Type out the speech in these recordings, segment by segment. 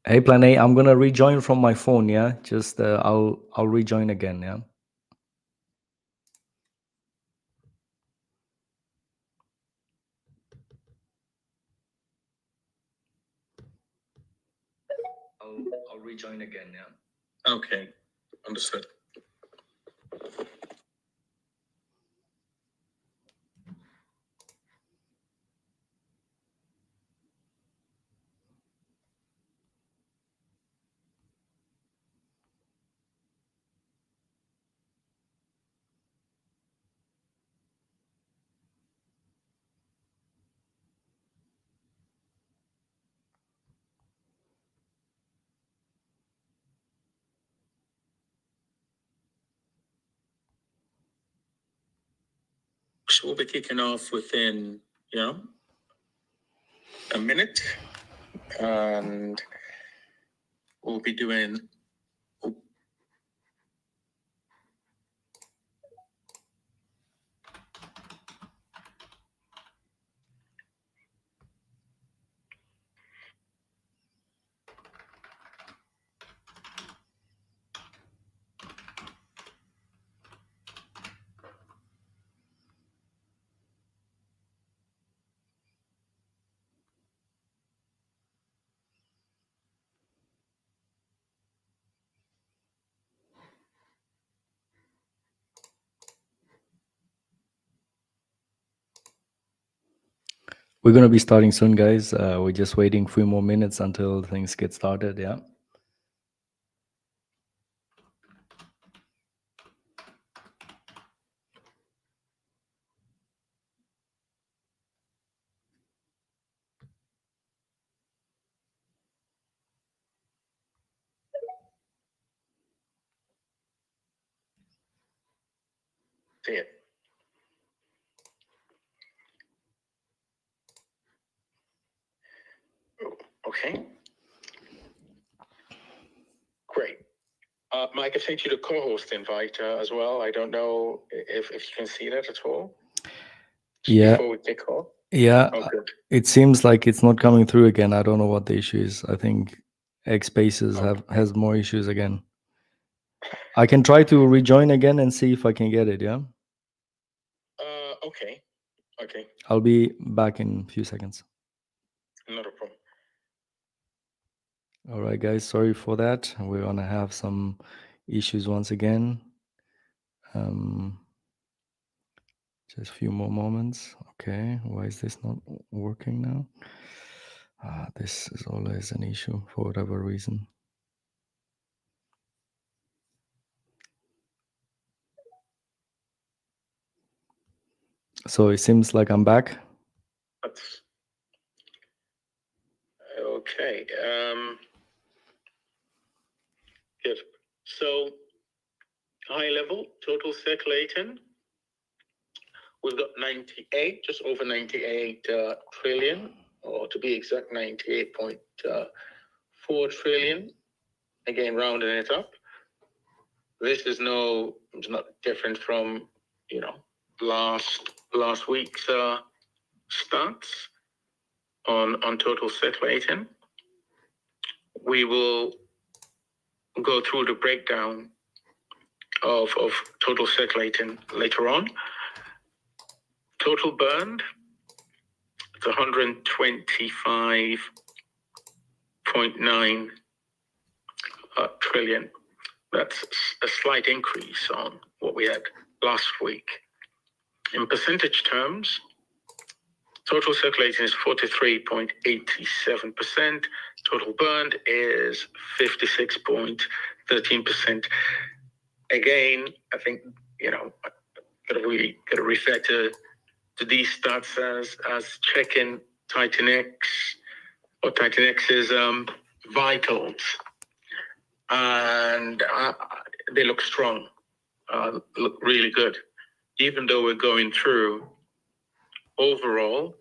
Hey, Plan A, I'm gonna rejoin from my phone. Yeah, just I'll rejoin again. Yeah. I'll rejoin again. Yeah. Okay, understood. So we'll be kicking off within, a minute, and we'll be doing. We're gonna be starting soon, guys. We're just waiting a few more minutes until things get started. Yeah. See it. Okay. Great. Mike, I sent you the co-host invite as well. I don't know if you can see that at all. Yeah. Before we kick off. Yeah. Oh, good. It seems like it's not coming through again. I don't know what the issue is. I think X Spaces has more issues again. I can try to rejoin again and see if I can get it. Yeah. Okay. Okay. I'll be back in a few seconds. Not a problem. All right, guys. Sorry for that. We're gonna have some issues once again. Just a few more moments. Okay. Why is this not working now? This is always an issue for whatever reason. So it seems like I'm back. Okay. Good. So high level total circulating. We've got 98, just over 98 trillion, or to be exact, 98.4 trillion. Again, rounding it up. This is it's not different from, last week's stats on total circulating. We will go through the breakdown of total circulating later on. Total burned, it's 125.9 trillion. That's a slight increase on what we had last week. In percentage terms, total circulating is 43.87%. Total burned is 56.13%. Again, I think, gotta refer to these stats as checking TitanX or TitanX's vitals, and they look strong, look really good, even though we're going through overall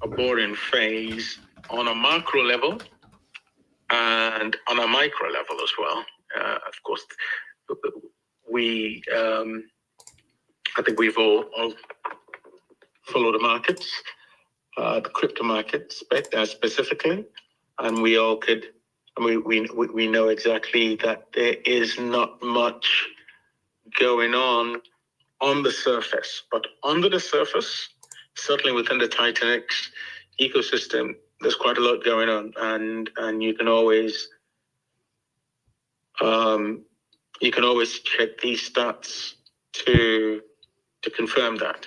a boring phase on a macro level and on a micro level as well. Of course, I think we've all follow the markets, the crypto markets specifically, and we all could And we know exactly that there is not much going on the surface, but under the surface, certainly within the TitanX ecosystem, there's quite a lot going on, and you can always check these stats to confirm that.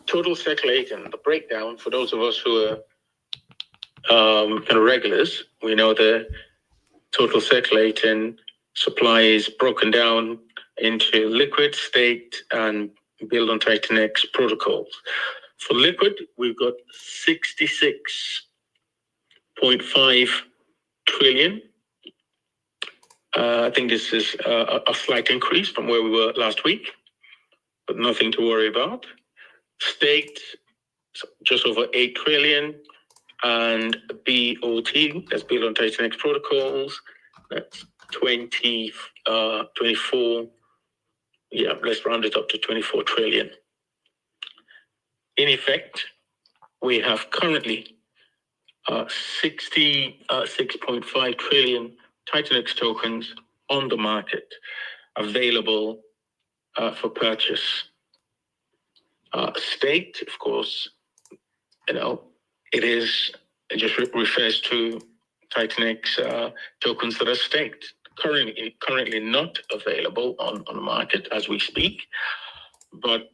Total circulating, the breakdown for those of us who are kind of regulars, we know the total circulating supply is broken down into liquid, staked, and built on TitanX protocols. For liquid, we've got 66.5 trillion. I think this is a slight increase from where we were last week, but nothing to worry about. Staked, just over 8 trillion. And BOT, that's built on TitanX protocols, that's 24, let's round it up to 24 trillion. In effect, we have currently 66.5 trillion TitanX tokens on the market, available for purchase. Staked, of course, it just refers to TitanX tokens that are staked, currently not available on the market as we speak, but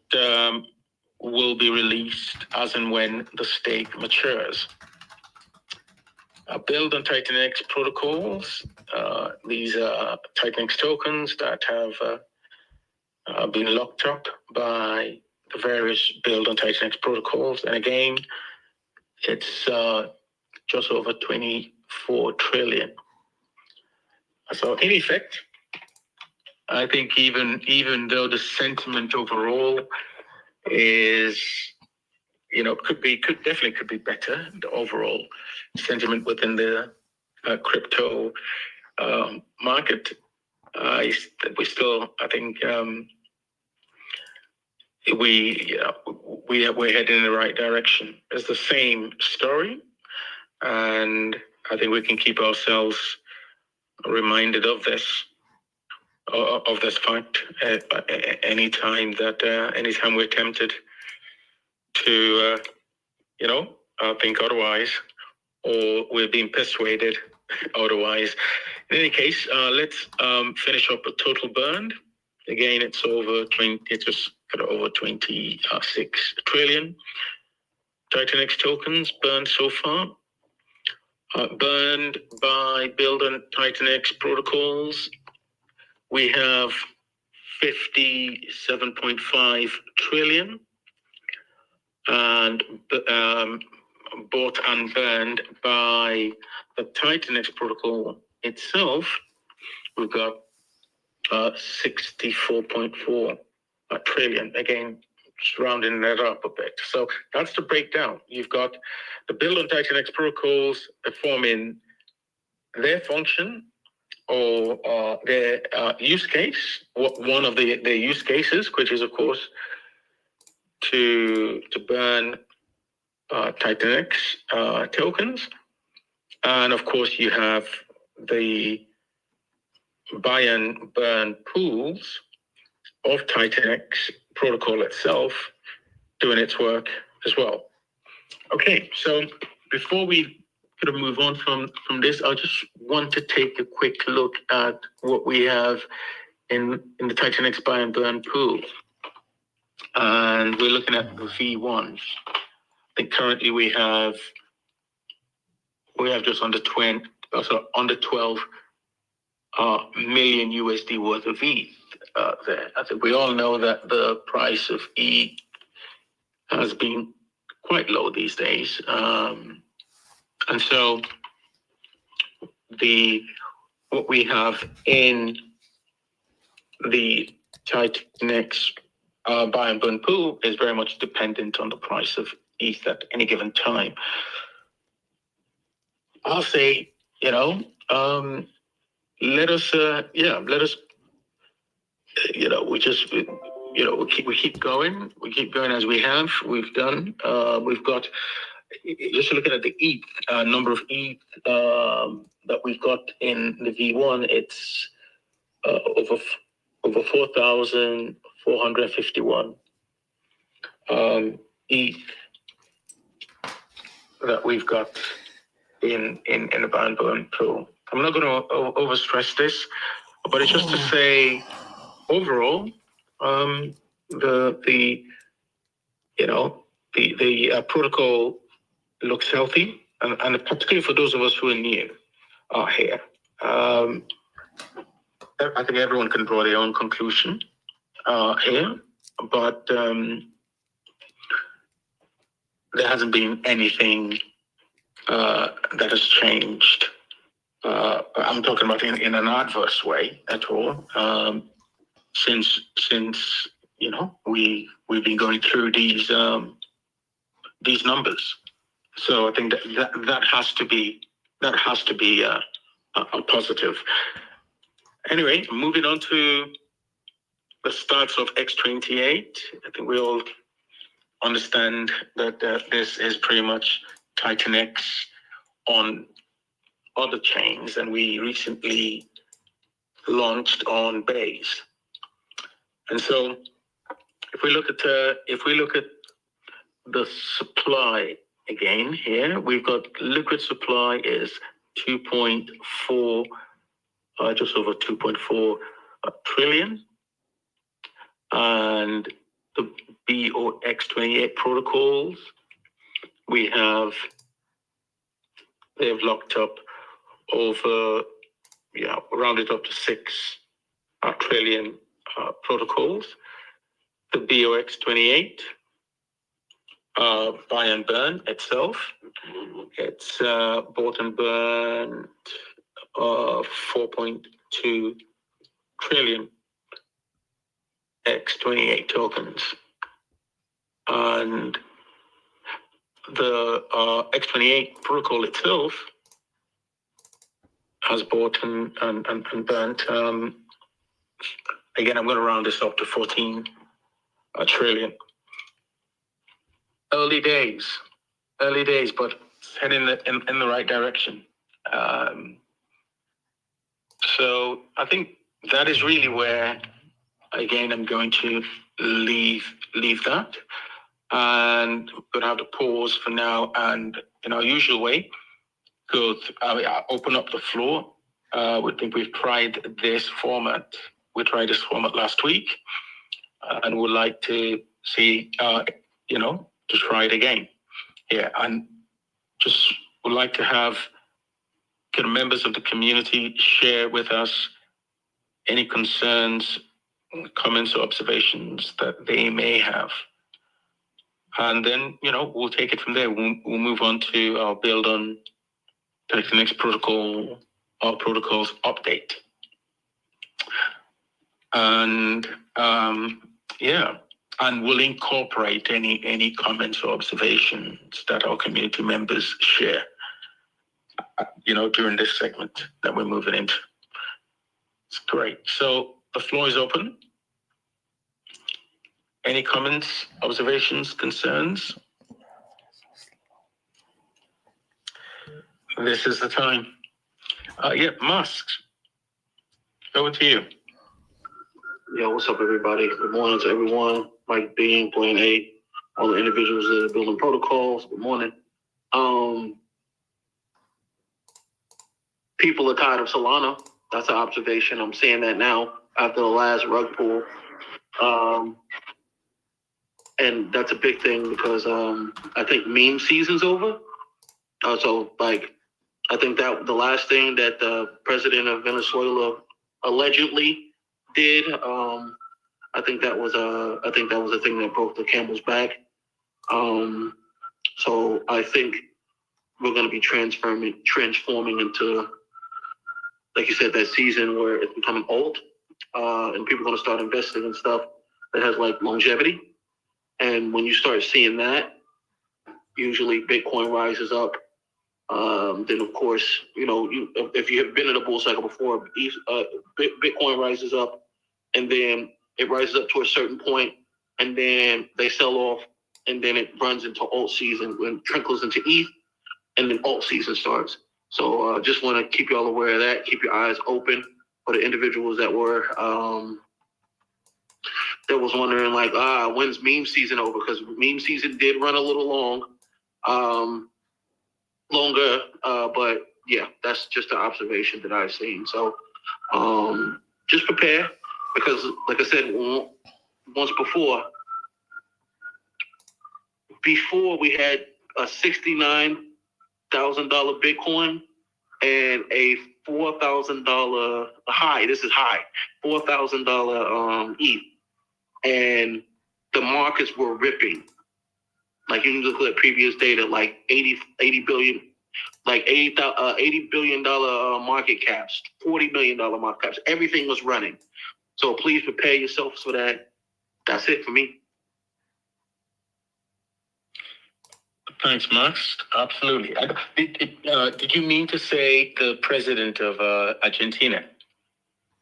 will be released as and when the stake matures. Build on TitanX protocols. These are TitanX tokens that have been locked up by the various build on TitanX protocols, and again, it's just over 24 trillion. So in effect, I think even though the sentiment overall is, could definitely be better, the overall sentiment within the crypto market, we're heading in the right direction. It's the same story, and I think we can keep ourselves reminded of this fact anytime we're tempted to think otherwise, or we're being persuaded otherwise. In any case, let's finish up a total burn. Again, it's just over 26 trillion TitanX tokens burned so far. Burned by build on TitanX protocols, we have 57.5 trillion, and bought and burned by the TitanX protocol itself, we've got 64.4 trillion. Again, just rounding that up a bit. So that's the breakdown. You've got the build on TitanX protocols performing their function or their use case. One of their use cases, which is of course to burn TitanX tokens, and of course you have the buy and burn pools of TitanX protocol itself doing its work as well. Okay, so before we sort of move on from this, I just want to take a quick look at what we have in the TitanX buy and burn pool. And we're looking at the V1. I think currently we have just under 12 million USD worth of ETH there. I think we all know that the price of ETH has been quite low these days, and so what we have in the TitanX buy and burn pool is very much dependent on the price of ETH at any given time. I'll say, let us, we keep going. We keep going as we have. We've done. We've got just looking at the ETH, number of ETH that we've got in the V1, it's over 4,451 ETH that we've got in the Banburn pool. I'm not going to overstress this, but it's just to say, overall, the protocol looks healthy, and particularly for those of us who are new here. I think everyone can draw their own conclusion here, but there hasn't been anything that has changed. I'm talking about in an adverse way at all. Since we've been going through these numbers, so I think that has to be a positive. Anyway, moving on to the starts of X28. I think we all understand that this is pretty much TitanX on other chains, and we recently launched on Base. And so, if we look at the supply again here, we've got liquid supply is 2.4, just over 2.4 trillion, and the BOX28 protocols they've locked up over, rounded up to 6 trillion protocols. The BOX28 buy and burn itself, it's bought and burned 4.2 trillion X28 tokens, and the X28 protocol itself has bought and burnt. Again, I'm going to round this up to 14 trillion. Early days, but it's heading in the right direction. So I think that is really where, again, I'm going to leave that, and I'm going to have to pause for now, and in our usual way, open up the floor. We think we've tried this format. We tried this format last week, and would like to see, to try it again. Yeah, and just would like to have members of the community share with us any concerns, comments, or observations that they may have. And then, we'll take it from there. We'll move on to our build on TitanX protocol, our protocols update. And and we'll incorporate any comments or observations that our community members share, during this segment that we're moving into. It's great. So the floor is open. Any comments, observations, concerns? This is the time. Masks. Over to you. Yo, what's up, everybody? Good morning to everyone. Mike Bean, Blaine A, all the individuals that are building protocols. Good morning. People are tired of Solana. That's an observation. I'm seeing that now after the last rug pull. And that's a big thing because I think meme season's over. I think that the last thing that the president of Venezuela allegedly did, I think that was a thing that broke the camel's back. So I think we're going to be transforming into, like you said, that season where it's becoming old, and people are going to start investing in stuff that has like longevity. And when you start seeing that, usually Bitcoin rises up. Then of course, if you have been in a bull cycle before, Bitcoin rises up, and then it rises up to a certain point, and then they sell off, and then it runs into alt season when trickles into ETH, and then alt season starts. So just want to keep y'all aware of that. Keep your eyes open for the individuals that were that was wondering like, when's meme season over? Because meme season did run a little longer. But yeah, that's just an observation that I've seen. So just prepare, because like I said once before we had a $69,000 Bitcoin and a $4,000 high. This is high, $4,000 ETH, and the markets were ripping. Like you can look at previous data, like 80 billion, like $80 billion market caps, $40 million market caps. Everything was running. So please prepare yourselves for that. That's it for me. Thanks, Max. Absolutely. Did you mean to say the president of Argentina?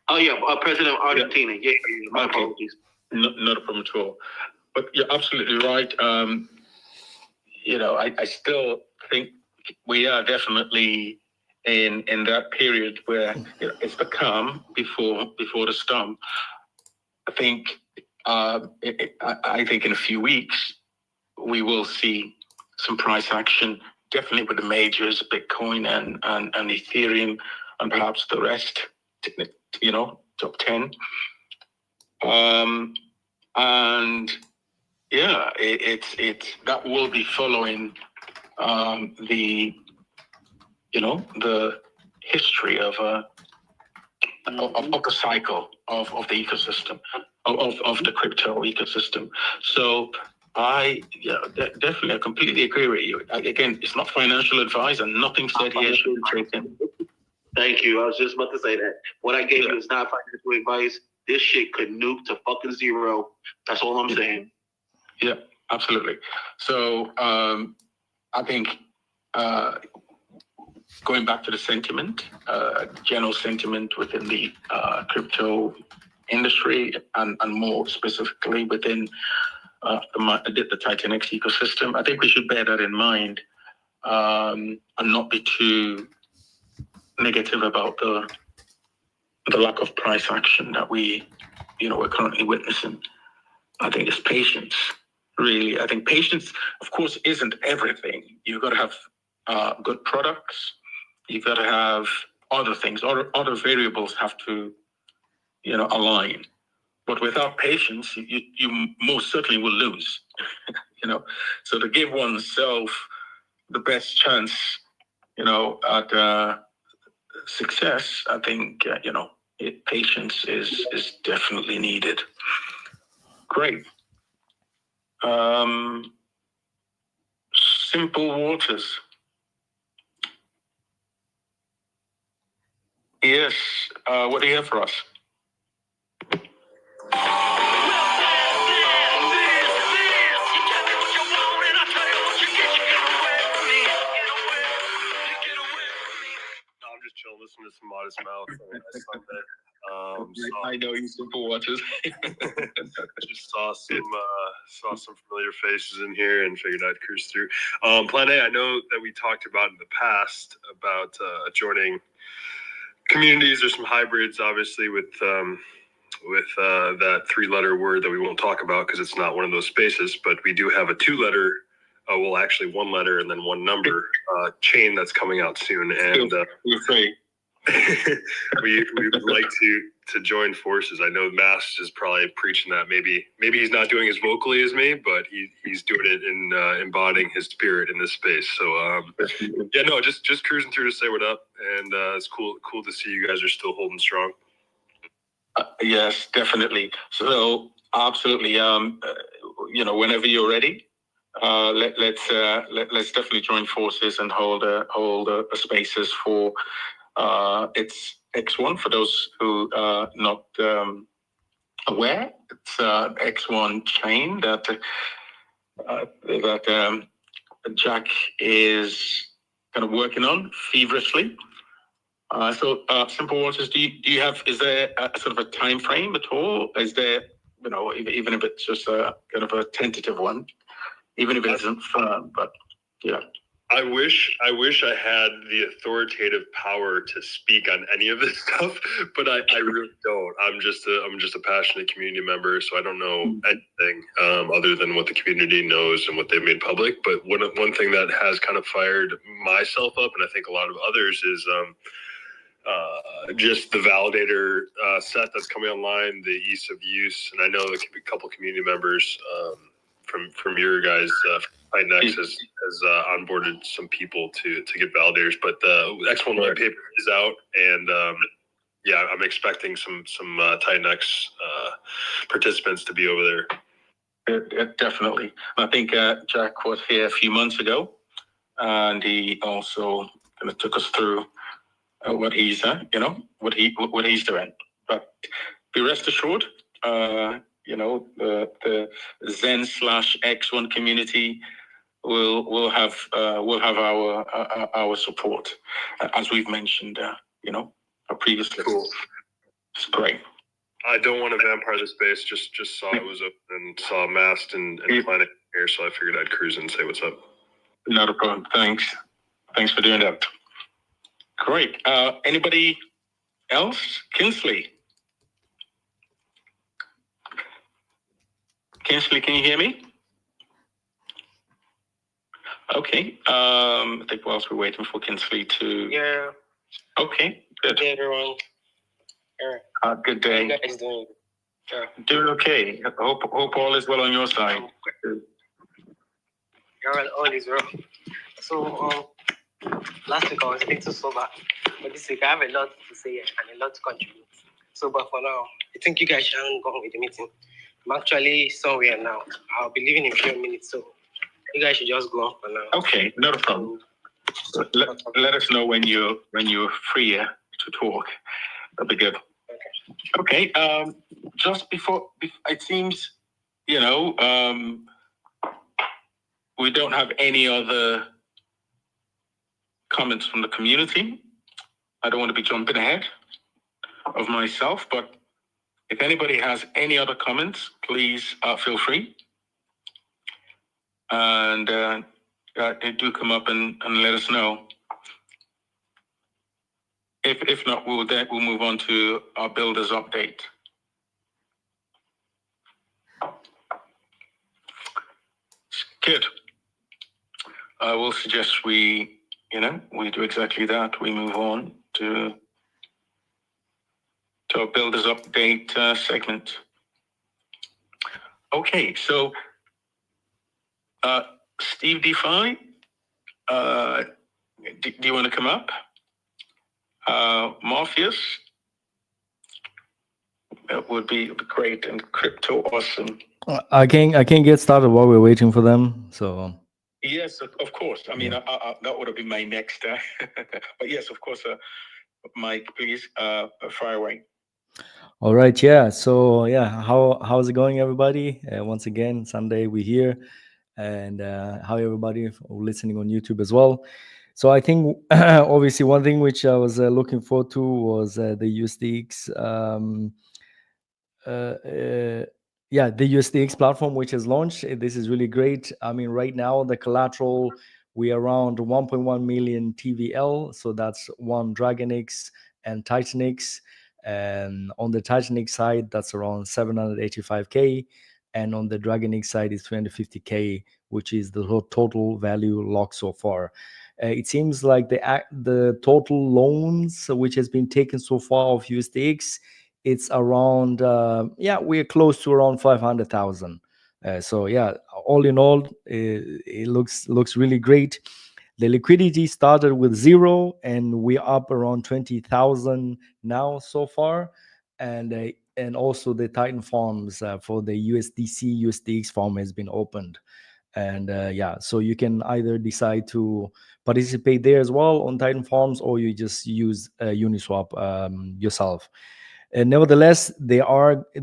Oh yeah, President of Argentina. Yeah, my apologies. Not a problem at all. But you're absolutely right. I still think we are definitely in that period where it's the calm before the storm. I think in a few weeks we will see some price action, definitely with the majors, Bitcoin and Ethereum, and perhaps the rest, top 10. And yeah, it's that will be following the history of the cycle of the ecosystem, of the crypto ecosystem. So definitely, I completely agree with you. Again, it's not financial advice, and nothing said here should be taken. Thank you. I was just about to say that. What I gave you is not financial advice. This shit could nuke to fucking zero. That's all I'm saying. Yeah, absolutely. So I think going back to the sentiment, general sentiment within the crypto industry, and more specifically within the TitanX ecosystem, I think we should bear that in mind, and not be too negative about the lack of price action that we're currently witnessing. I think it's patience, really. I think patience, of course, isn't everything. You've got to have good products. You've got to have other things. Other variables have to, align. But without patience, you most certainly will lose. So to give oneself the best chance, at success, I think patience is definitely needed. Great. Simple Waters. Yes. What do you have for us? Chill, listen to some Modest Mouth on Sunday. I know you, Simple Waters. Just saw some familiar faces in here and figured I'd cruise through. Plan A, I know that we talked about in the past about joining communities or some hybrids, obviously with that 3-letter word that we won't talk about because it's not one of those spaces, but we do have a 2-letter. Well, actually 1 letter and then 1 number chain that's coming out soon, and we're free. we would like to join forces. I know Mass is probably preaching that. Maybe he's not doing as vocally as me, but he's doing it in embodying his spirit in this space. So just cruising through to say what up, and it's cool to see you guys are still holding strong. Yes, definitely. So absolutely. Whenever you're ready. Let's definitely join forces and hold spaces for it's X1 for those who are not aware. It's X1 chain that Jack is kind of working on feverishly. So Simple Waters, is there a sort of a time frame at all? Is there, even if it's just a kind of a tentative one? even if it isn't firm. But yeah. I wish I had the authoritative power to speak on any of this stuff, but I really don't. I'm just a passionate community member, so I don't know anything other than what the community knows and what they've made public. But one thing that has kind of fired myself up, and I think a lot of others, is just the validator set that's coming online, the ease of use, and I know there could be a couple community members from your guys. TitanX has onboarded some people to get validators, but the X1 white paper is out, and yeah, I'm expecting some TitanX participants to be over there. Definitely. I think Jack was here a few months ago, and he also kind of took us through what he's what he's doing. But be rest assured, the Zen/X1 community will have our support, as we've mentioned, previously. Cool. It's great. I don't want to vampire the space. Just saw it was open and saw Mast and Planet here, so I figured I'd cruise in and say what's up. Not a problem. Thanks for doing that. Great. Anybody else? Kinsley, can you hear me? Okay. I think whilst we're waiting for Kinsley to... Yeah. Okay. Good. Good day, everyone. Good day. How you guys doing? Yeah. Doing okay. Hope all is well on your side. Yeah, all is well. So, last week I was a little sober, but this week I have a lot to say and a lot to contribute. So, but for now, I think you guys shouldn't go with the meeting. I'm actually somewhere now. I'll be leaving in a few minutes, so you guys should just go on for now. Okay, not a problem. Let us know when you're freer to talk. That'll be good. Okay. Just before it seems, we don't have any other comments from the community. I don't want to be jumping ahead of myself, but if anybody has any other comments, please feel free. And do come up and let us know. If not, we'll move on to our builders update. Good. I will suggest we do exactly that. We move on to our builders update segment. Okay, so Steve DeFi, do you want to come up? Morpheus, that would be great, and Crypto Awesome. I can't get started while we're waiting for them. So yes, of course. I mean, that would have been my next. But yes, of course, Mike, please fire away. all right, yeah. So yeah, how's it going, everybody? Once again, Sunday we're here, and how everybody listening on YouTube as well. So I think obviously one thing which I was looking forward to was the USDX. The USDX platform which has launched. This is really great. I mean, right now the collateral, we are around 1.1 million TVL. So that's one DragonX and TitanX. And on the TitanX side, that's around 785K. And on the DragonX side is 350K, which is the total value locked so far. It seems like the total loans which has been taken so far of USDX, it's around we're close to around 500,000. So yeah, all in all, it looks really great. The liquidity started with 0, and we're up around 20,000 now so far. And also the Titan farms for the USDC USDX farm has been opened. And so you can either decide to participate there as well on Titan farms, or you just use Uniswap yourself. And nevertheless, there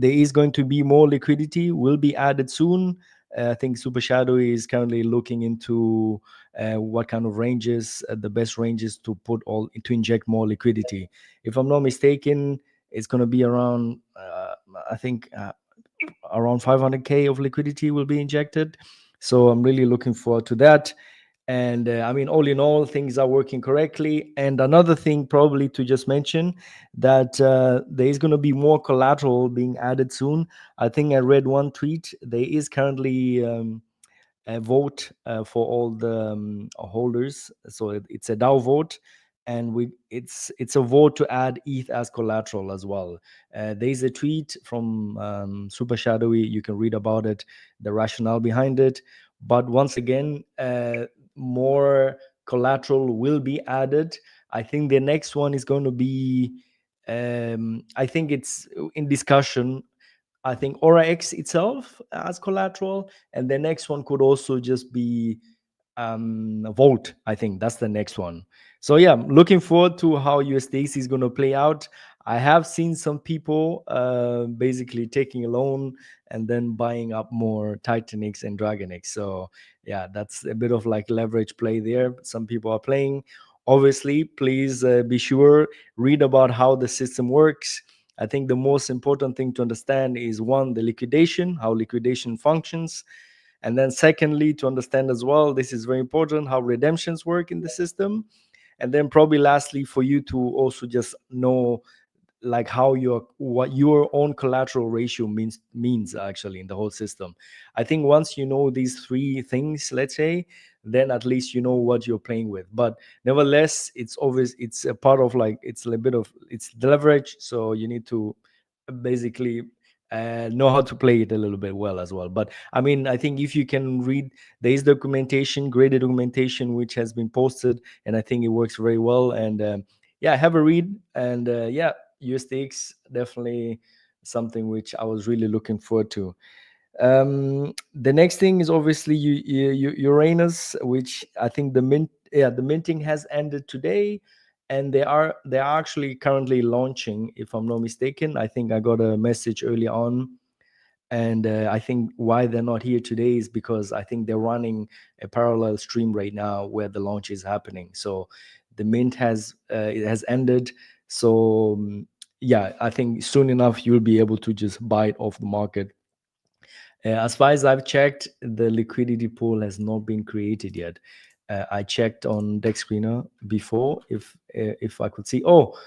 is going to be more liquidity will be added soon. I think Super Shadow is currently looking into what kind of ranges, the best ranges to inject more liquidity. If I'm not mistaken, it's going to be around, around 500K of liquidity will be injected So I'm really looking forward to that. And I mean, all in all, things are working correctly. And another thing probably to just mention, that there is going to be more collateral being added soon. I think I read one tweet. There is currently a vote for all the holders. So it's a DAO vote, and it's a vote to add ETH as collateral as well. There's a tweet from Super Shadowy. You can read about it, the rationale behind it. But once again, more collateral will be added. I think the next one is going to be. I think it's in discussion. I think Aura X itself as collateral, and the next one could also just be Volt. I think that's the next one. So yeah, I'm looking forward to how USDC is going to play out. I have seen some people basically taking a loan and then buying up more TitanX and DragonX. So yeah, that's a bit of like leverage play there. Some people are playing. Obviously, please be sure, read about how the system works. I think the most important thing to understand is one, the liquidation, how liquidation functions. And then secondly, to understand as well, this is very important, how redemptions work in the system. And then probably lastly, for you to also just know like how what your own collateral ratio means actually in the whole system. I think once you know these three things, let's say, then at least you know what you're playing with. But nevertheless, it's a part of like, it's a bit of, it's leverage, so you need to basically know how to play it a little bit well as well. But I mean, I think if you can read, there is documentation, graded documentation, which has been posted, and I think it works very well. And yeah, have a read. And yeah, USDX definitely something which I was really looking forward to. The next thing is obviously Uranus, which I think the minting has ended today, and they are actually currently launching, if I'm not mistaken. I think I got a message early on, and I think why they're not here today is because I think they're running a parallel stream right now where the launch is happening. So the mint it has ended. So yeah, I think soon enough you'll be able to just buy it off the market. As far as I've checked, the liquidity pool has not been created yet. I checked on Dex Screener before if I could see. Oh,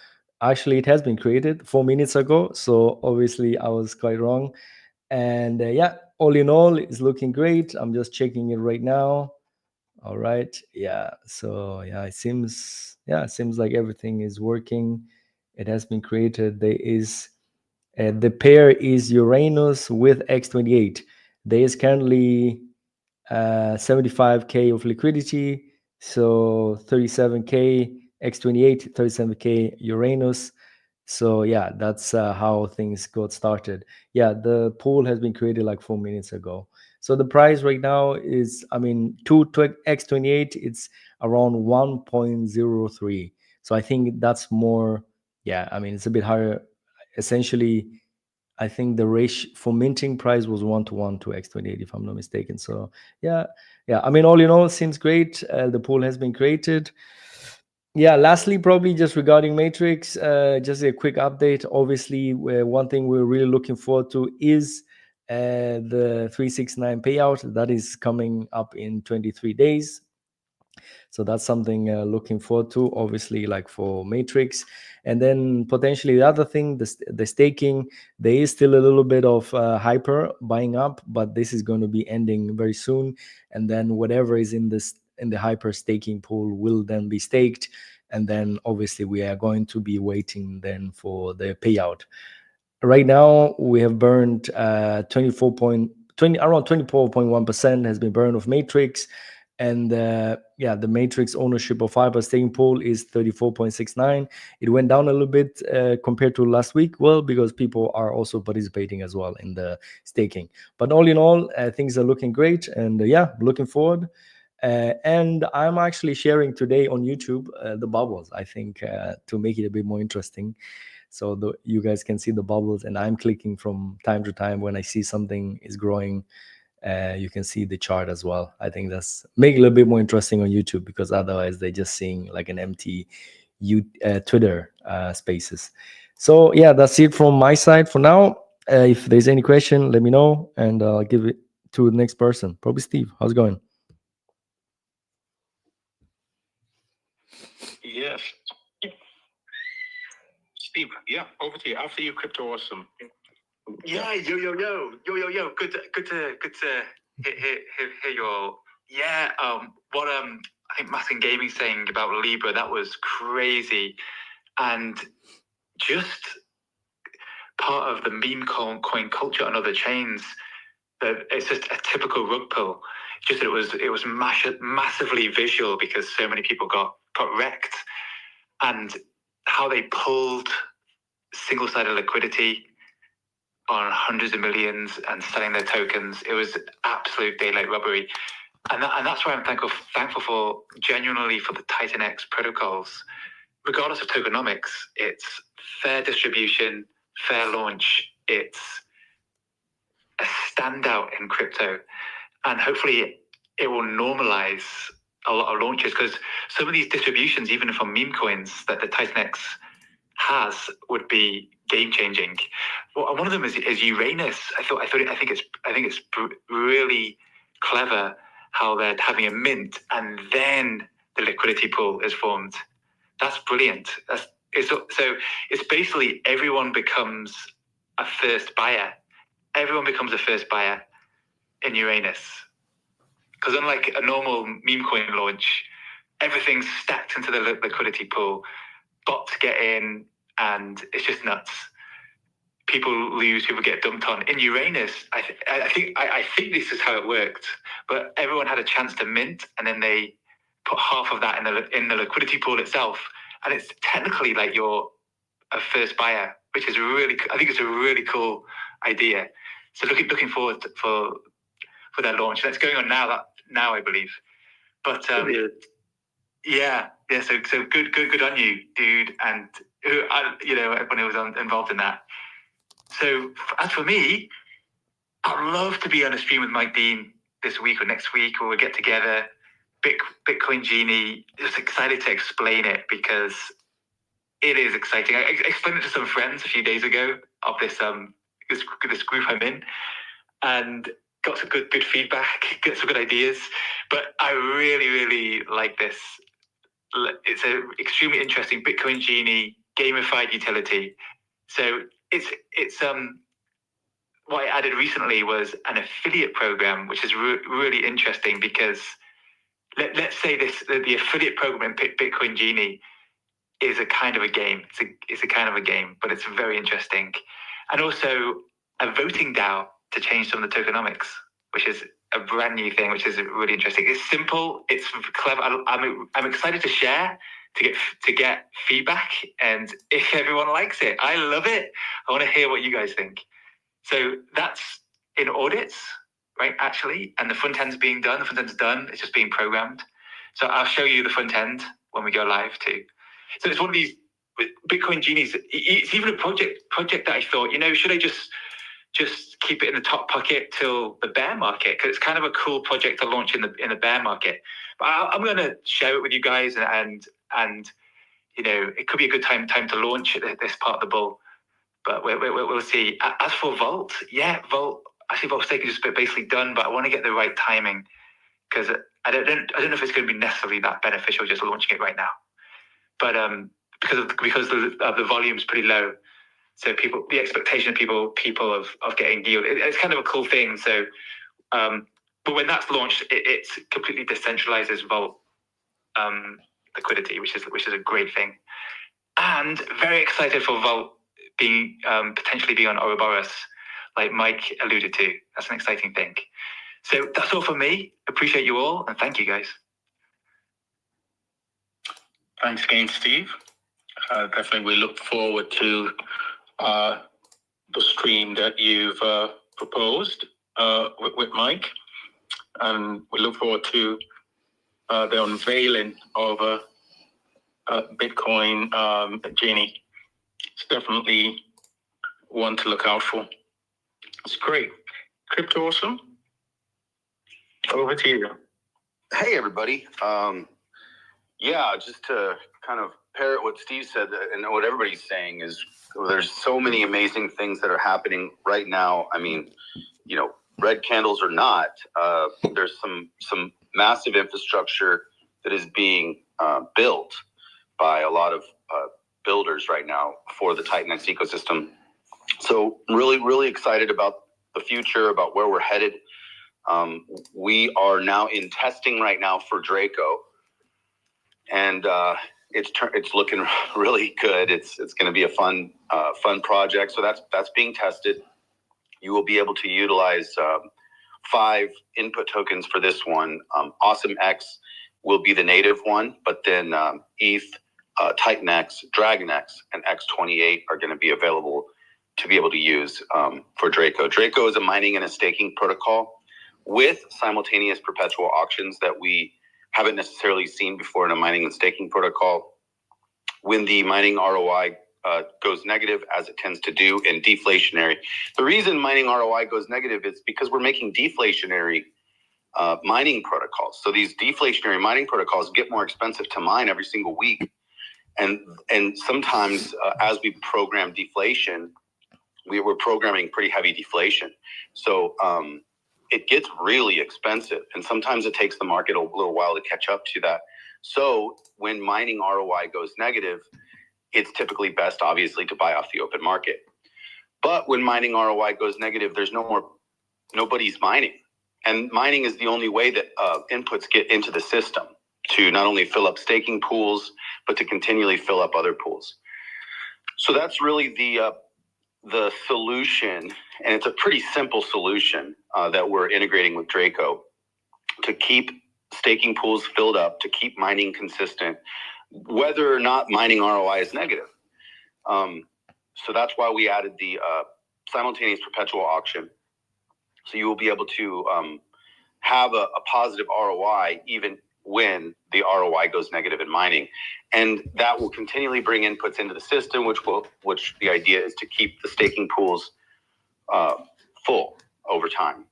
actually, it has been created 4 minutes ago. So obviously, I was quite wrong. And yeah, all in all, it's looking great. I'm just checking it right now. All right. Yeah. So yeah, it seems like everything is working. It has been created. There is the pair is Uranus with X28. There is currently 75K of liquidity. So 37K X28, 37K Uranus. So yeah, that's how things got started. Yeah, the pool has been created like 4 minutes ago. So the price right now is, I mean, to X28, it's around 1.03. So I think that's more, yeah, I mean, it's a bit higher. Essentially, I think the ratio for minting price was 1 to 1 to X28, if I'm not mistaken. So yeah, yeah. I mean, all in all, seems great. The pool has been created. Yeah. Lastly, probably just regarding Matrix, just a quick update. Obviously, one thing we're really looking forward to is the 369 payout that is coming up in 23 days. So that's something looking forward to, obviously, like for Matrix. And then potentially the other thing, the staking, there is still a little bit of hyper buying up, but this is going to be ending very soon. And then whatever is in the hyper staking pool will then be staked. And then obviously we are going to be waiting then for the payout. Right now we have burned 24.20, around 24.1% has been burned of Matrix. And yeah, the Matrix ownership of hyper staking pool is 34.69. It went down a little bit compared to last week. Well, because people are also participating as well in the staking. But all in all, things are looking great. And yeah, looking forward. And I'm actually sharing today on YouTube the bubbles, I think, to make it a bit more interesting. So you guys can see the bubbles, and I'm clicking from time to time when I see something is growing. You can see the chart as well. I think that's make it a little bit more interesting on YouTube, because otherwise they're just seeing like an empty Twitter spaces. So yeah, that's it from my side for now. If there's any question, let me know, and I'll give it to the next person. Probably Steve. How's it going? Yes. Steve, yeah, over to you. After you, Crypto Awesome. Yeah, yo. Good to hear you all. Yeah, what I think Matt and Gaming saying about Libra, that was crazy. And just part of the meme coin culture on other chains, that it's just a typical rug pull. Just that it was massively visual because so many people got wrecked, and how they pulled single-sided liquidity on hundreds of millions and selling their tokens. It was absolute daylight robbery. And that's why I'm thankful for genuinely for the TitanX protocols. Regardless of tokenomics, it's fair distribution, fair launch. It's a standout in crypto. And hopefully it will normalize a lot of launches, because some of these distributions, even from meme coins that the TitanX has, would be game changing. Well, one of them is Uranus. I think it's really clever how they're having a mint and then the liquidity pool is formed. That's brilliant. So it's basically everyone becomes a first buyer. Everyone becomes a first buyer in Uranus. Because unlike a normal meme coin launch, everything's stacked into the liquidity pool. Bots get in, and it's just nuts. People lose, people get dumped on. In Uranus, I think this is how it worked. But everyone had a chance to mint, and then they put half of that in the liquidity pool itself, and it's technically like you're a first buyer, which is I think it's a really cool idea. So looking forward for that launch. That's going on now, I believe. But yeah. So good on you, dude, and everyone who was involved in that. So as for me, I'd love to be on a stream with Mike Dean this week or next week, or we'll get together. Bitcoin Genie, just excited to explain it because it is exciting. I explained it to some friends a few days ago of this group I'm in, and got some good feedback, got some good ideas. But I really like this. It's an extremely interesting Bitcoin Genie gamified utility. So it's what I added recently was an affiliate program, which is really interesting because let's say the affiliate program in Bitcoin Genie is a kind of a game. It's a kind of a game, but it's very interesting. And also a voting DAO to change some of the tokenomics, which is a brand new thing, which is really interesting. It's simple, it's clever. I'm excited to share, to get feedback, and if everyone likes it, I love it. I want to hear what you guys think. So that's in audits, right? Actually, and the front end's being done. The front end's done. It's just being programmed. So I'll show you the front end when we go live too. So it's one of these Bitcoin Genies. It's even a project that I thought, should I just keep it in the top pocket till the bear market, because it's kind of a cool project to launch in the bear market. But I'm going to share it with you guys, and it could be a good time to launch this part of the bull. But we'll see. As for Vault, Vault staking is basically done, but I want to get the right timing because I don't know if it's going to be necessarily that beneficial just launching it right now. But because the volume is pretty low. So the expectation of people of getting yield, it's kind of a cool thing. So, but when that's launched, it completely decentralizes Vault liquidity, which is a great thing. And very excited for Vault being potentially being on Ouroboros, like Mike alluded to. That's an exciting thing. So that's all from me. Appreciate you all, and thank you guys. Thanks again, Steve. Definitely, we look forward to the stream that you've proposed with Mike, and we look forward to the unveiling of Bitcoin Genie. It's definitely one to look out for. It's great. Crypto Awesome, over to you. Hey, everybody. Just to kind of parrot what Steve said and what everybody's saying is there's so many amazing things that are happening right now. I mean, red candles or not, there's some massive infrastructure that is being built by a lot of builders right now for the TitanX ecosystem. So really excited about the future, about where we're headed. We are now in testing right now for Draco, and it's looking really good. It's going to be a fun project. So that's being tested. You will be able to utilize 5 input tokens for this one. AwesomeX will be the native one, but then ETH, TitanX, DragonX, and X28 are going to be available to be able to use for Draco. Draco is a mining and a staking protocol with simultaneous perpetual auctions that we haven't necessarily seen before in a mining and staking protocol. When the mining ROI goes negative, as it tends to do, and deflationary. The reason mining ROI goes negative is because we're making deflationary mining protocols. So these deflationary mining protocols get more expensive to mine every single week. And sometimes as we program deflation, we were programming pretty heavy deflation. So it gets really expensive. And sometimes it takes the market a little while to catch up to that. So when mining ROI goes negative, it's typically best, obviously, to buy off the open market. But when mining ROI goes negative, there's nobody's mining. And mining is the only way that inputs get into the system to not only fill up staking pools, but to continually fill up other pools. So that's really the solution, and it's a pretty simple solution that we're integrating with Draco to keep staking pools filled up, to keep mining consistent, whether or not mining ROI is negative. So that's why we added the simultaneous perpetual auction. So you will be able to have a positive ROI even when the ROI goes negative in mining. And that will continually bring inputs into the system, which the idea is to keep the staking pools full over time.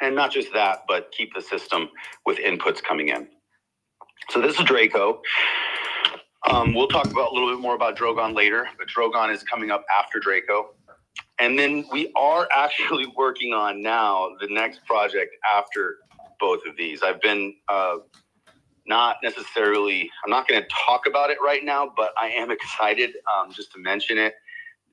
And not just that, but keep the system with inputs coming in. So this is Draco. We'll talk about a little bit more about Drogon later, but Drogon is coming up after Draco. And then we are actually working on now the next project after both of these. I've been not necessarily, I'm not going to talk about it right now, but I am excited just to mention it.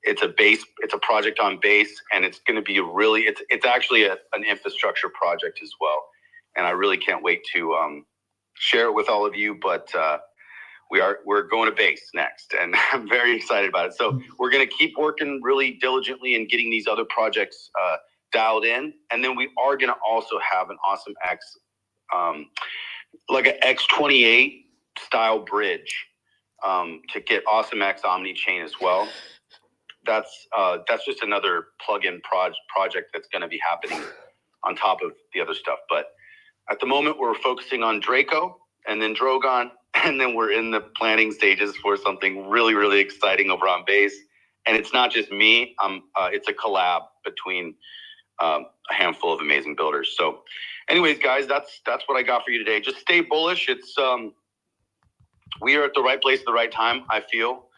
It's a project on base, and it's going to be it's actually an infrastructure project as well. And I really can't wait to share it with all of you, but we're going to base next, and I'm very excited about it. So we're going to keep working really diligently and getting these other projects dialed in. And then we are going to also have an AwesomeX, like an X28 style bridge to get AwesomeX Omni-Chain as well. That's just another plug-in project that's going to be happening on top of the other stuff. But at the moment, we're focusing on Draco and then Drogon, and then we're in the planning stages for something really, really exciting over on base. And it's not just me. It's a collab between a handful of amazing builders. So anyways, guys, that's what I got for you today. Just stay bullish. It's we are at the right place at the right time, I feel.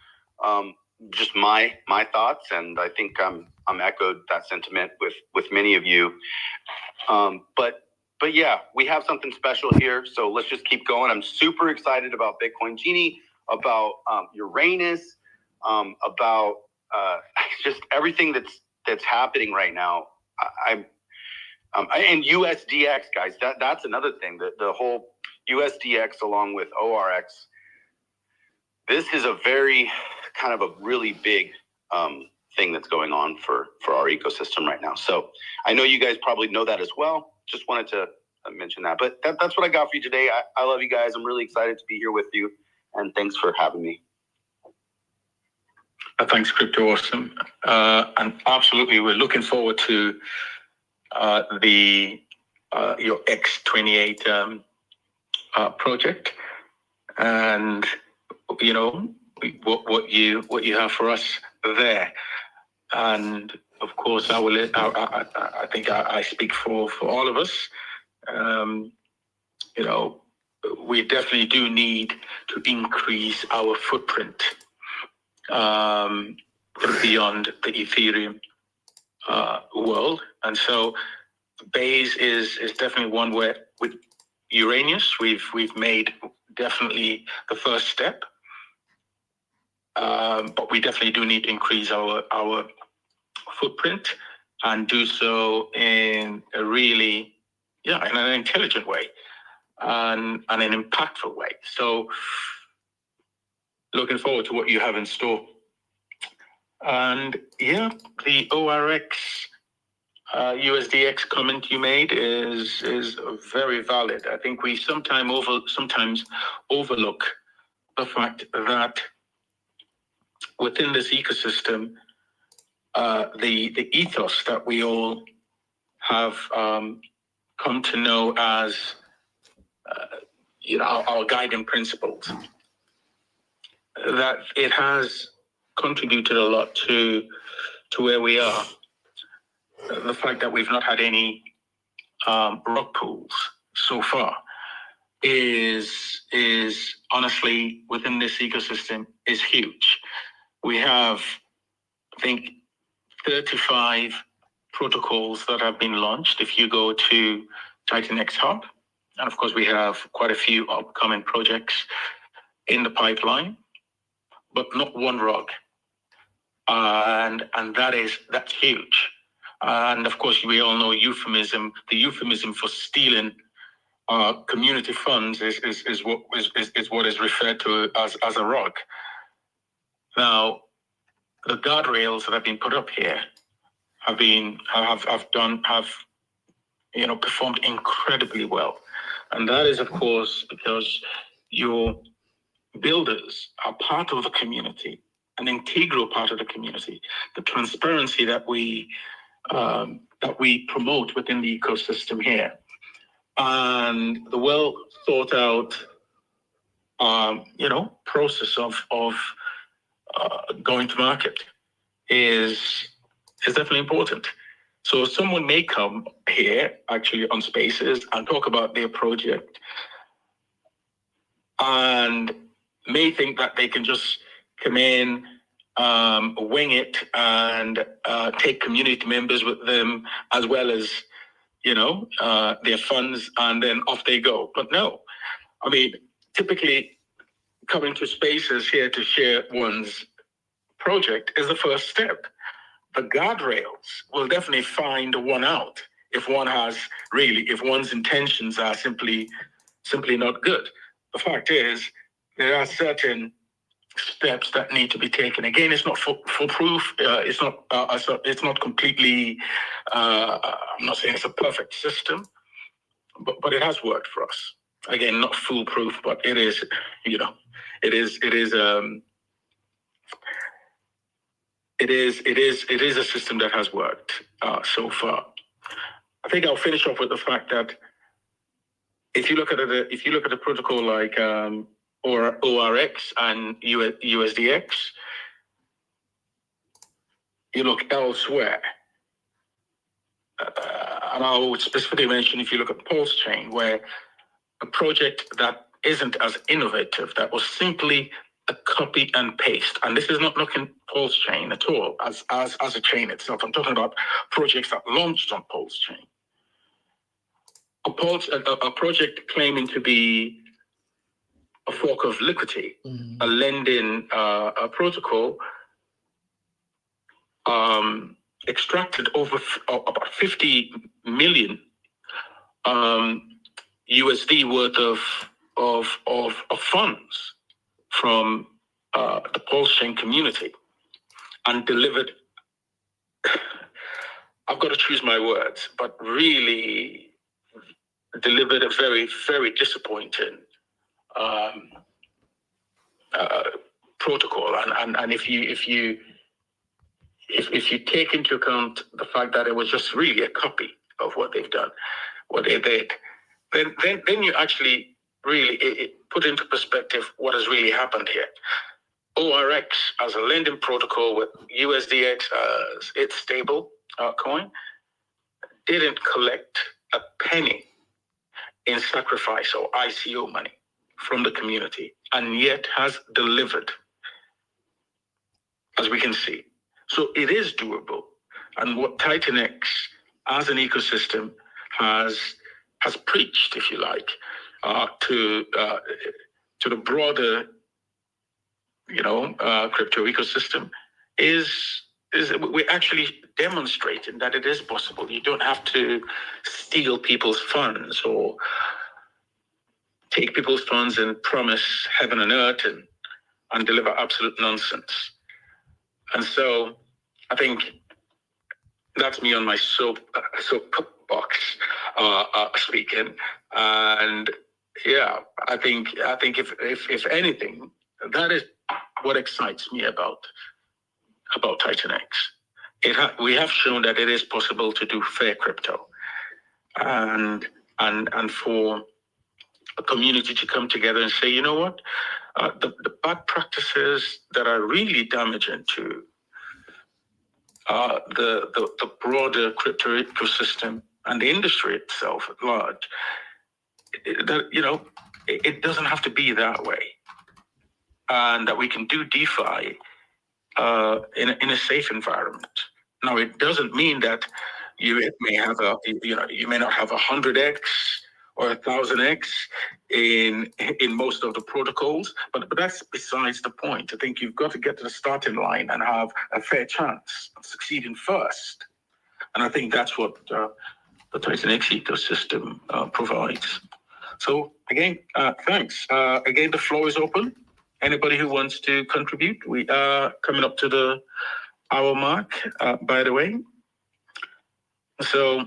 Just my thoughts, and I think I'm echoed that sentiment with many of you. But yeah, we have something special here, so let's just keep going. I'm super excited about Bitcoin Genie, about Uranus, about just everything that's happening right now. And USDX, guys, that's another thing. The whole USDX along with ORX. This is a very kind of a really big thing that's going on for our ecosystem right now. So I know you guys probably know that as well. Just wanted to mention that. But that's what I got for you today. I love you guys. I'm really excited to be here with you. And thanks for having me. Thanks, Crypto Awesome. And absolutely, we're looking forward to your X28 project. And you know what you have for us there, and of course I think I speak for all of us. We definitely do need to increase our footprint beyond the Ethereum world, and so Base is definitely one where with Uranus we've made definitely the first step, but we definitely do need to increase our footprint and do so in a really in an intelligent way and an impactful way. So looking forward to what you have in store. And the ORX USDX comment you made is very valid. I think we sometimes overlook the fact that within this ecosystem, the ethos that we all have come to know as our guiding principles, that it has contributed a lot to where we are. The fact that we've not had any rock pools so far is honestly within this ecosystem is huge. We have, I think, 35 protocols that have been launched if you go to TitanX Hub. And of course, we have quite a few upcoming projects in the pipeline, but not one rug. And that's huge. And of course, we all know the euphemism for stealing community funds is what is referred to as a rug. Now, the guardrails that have been put up here have performed incredibly well, and that is of course because your builders are part of the community, an integral part of the community. The transparency that we promote within the ecosystem here, and the well thought out process of going to market is definitely important. So someone may come here actually on Spaces and talk about their project and may think that they can just come in, wing it, and take community members with them as well as their funds, and then off they go. But no, I mean, typically coming to Spaces here to share one's project is the first step. The guardrails will definitely find one out if one's intentions are simply not good. The fact is, there are certain steps that need to be taken. Again, it's not foolproof. It's not completely. I'm not saying it's a perfect system, but it has worked for us. Again, not foolproof, but it is. It is a system that has worked so far. I think I'll finish off with the fact that if you look at a protocol like ORX and USDX, you look elsewhere, and I would specifically mention if you look at Pulse Chain, where a project that isn't as innovative, that was simply a copy and paste. And this is not looking Pulse Chain at all as a chain itself. I'm talking about projects that launched on Pulse Chain. A project claiming to be a fork of Liquidity, a lending protocol, extracted over about 50 million USD worth of funds from the Pulse Chain community, and delivered. I've got to choose my words, but really delivered a very, very disappointing protocol. And if you take into account the fact that it was just really a copy of what they've done, what they did, then you actually really put into perspective what has really happened here. ORX as a lending protocol with USDX as its stable coin didn't collect a penny in sacrifice or ICO money from the community, and yet has delivered, as we can see. So it is doable. And what TitanX as an ecosystem has preached, if you like, to the broader, crypto ecosystem is we're actually demonstrating that it is possible. You don't have to steal people's funds or take people's funds and promise heaven and earth and deliver absolute nonsense. And so I think that's me on my soapbox speaking. And yeah, I think if anything, that is what excites me about TitanX. We have shown that it is possible to do fair crypto, and for a community to come together and say, you know what, the bad practices that are really damaging to the broader crypto ecosystem and the industry itself at large, it doesn't have to be that way, and that we can do DeFi in a safe environment. Now, it doesn't mean that you may not have 100x or 1,000x in most of the protocols, but that's besides the point. I think you've got to get to the starting line and have a fair chance of succeeding first. And I think that's what the TitanX ecosystem provides. So again, thanks. Again, the floor is open. Anybody who wants to contribute? We are coming up to the hour mark, by the way. So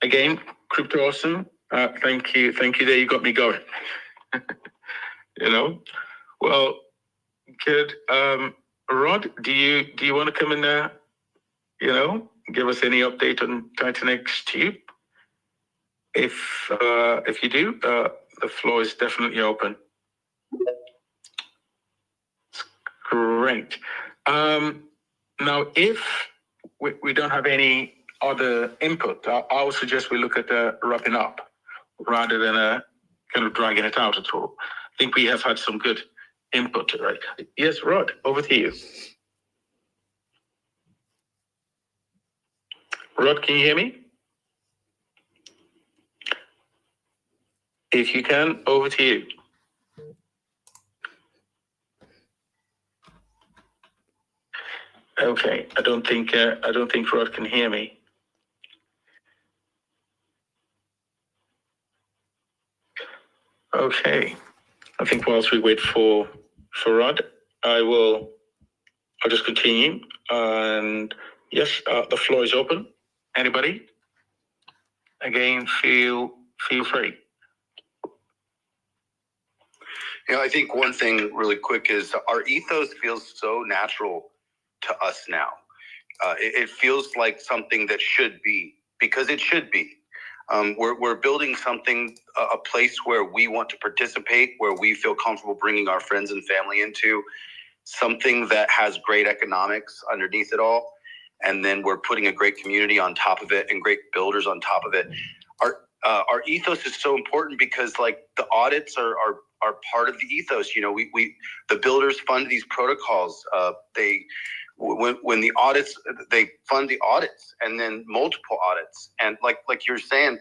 again, Crypto Awesome. Thank you. There, you got me going. Well, good. Rod, do you want to come in there? Give us any update on TitanX Tube? If you do, the floor is definitely open. Great. Now, if we don't have any other input, I would suggest we look at wrapping up rather than kind of dragging it out at all. I think we have had some good input, right? Yes, Rod, over to you. Rod, can you hear me? If you can, over to you. Okay, I don't think Rod can hear me. Okay, I think whilst we wait for Rod, I'll just continue. And yes, the floor is open. Anybody? Again, feel free. I think one thing really quick is our ethos feels so natural to us now. It feels like something that should be, because it should be. We're building something, a place where we want to participate, where we feel comfortable bringing our friends and family into, something that has great economics underneath it all. And then we're putting a great community on top of it and great builders on top of it. Our ethos is so important because the audits are part of the ethos. The builders fund these protocols. When the audits, they fund the audits and then multiple audits. And like you're saying,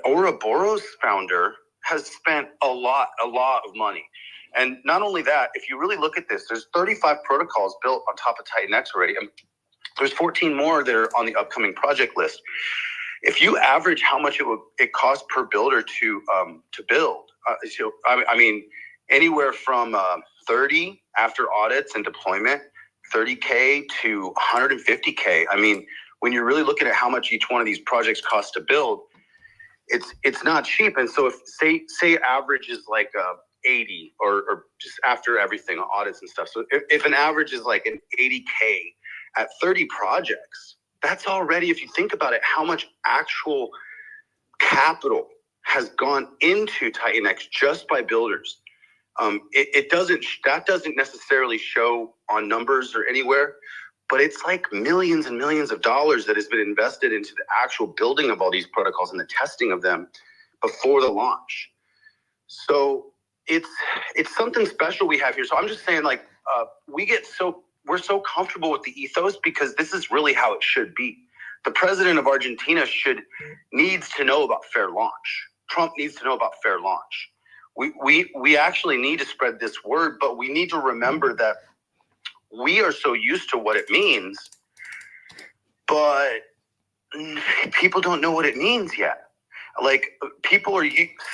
Ouroboros founder has spent a lot of money. And not only that, if you really look at this, there's 35 protocols built on top of TitanX already. And there's 14 more that are on the upcoming project list. If you average how much it costs per builder to build, anywhere from 30 after audits and deployment, 30K to 150K. When you're really looking at how much each one of these projects costs to build, it's not cheap. And so if say average is 80 or just after everything, audits and stuff. So if an average is an 80K at 30 projects, that's already, if you think about it, how much actual capital has gone into TitanX just by builders. That doesn't necessarily show on numbers or anywhere, but it's millions and millions of dollars that has been invested into the actual building of all these protocols and the testing of them before the launch. So it's something special we have here. So I'm just saying, we're so comfortable with the ethos because this is really how it should be. The president of Argentina needs to know about fair launch. Trump needs to know about fair launch. We actually need to spread this word, but we need to remember that we are so used to what it means, but people don't know what it means yet. Like, people are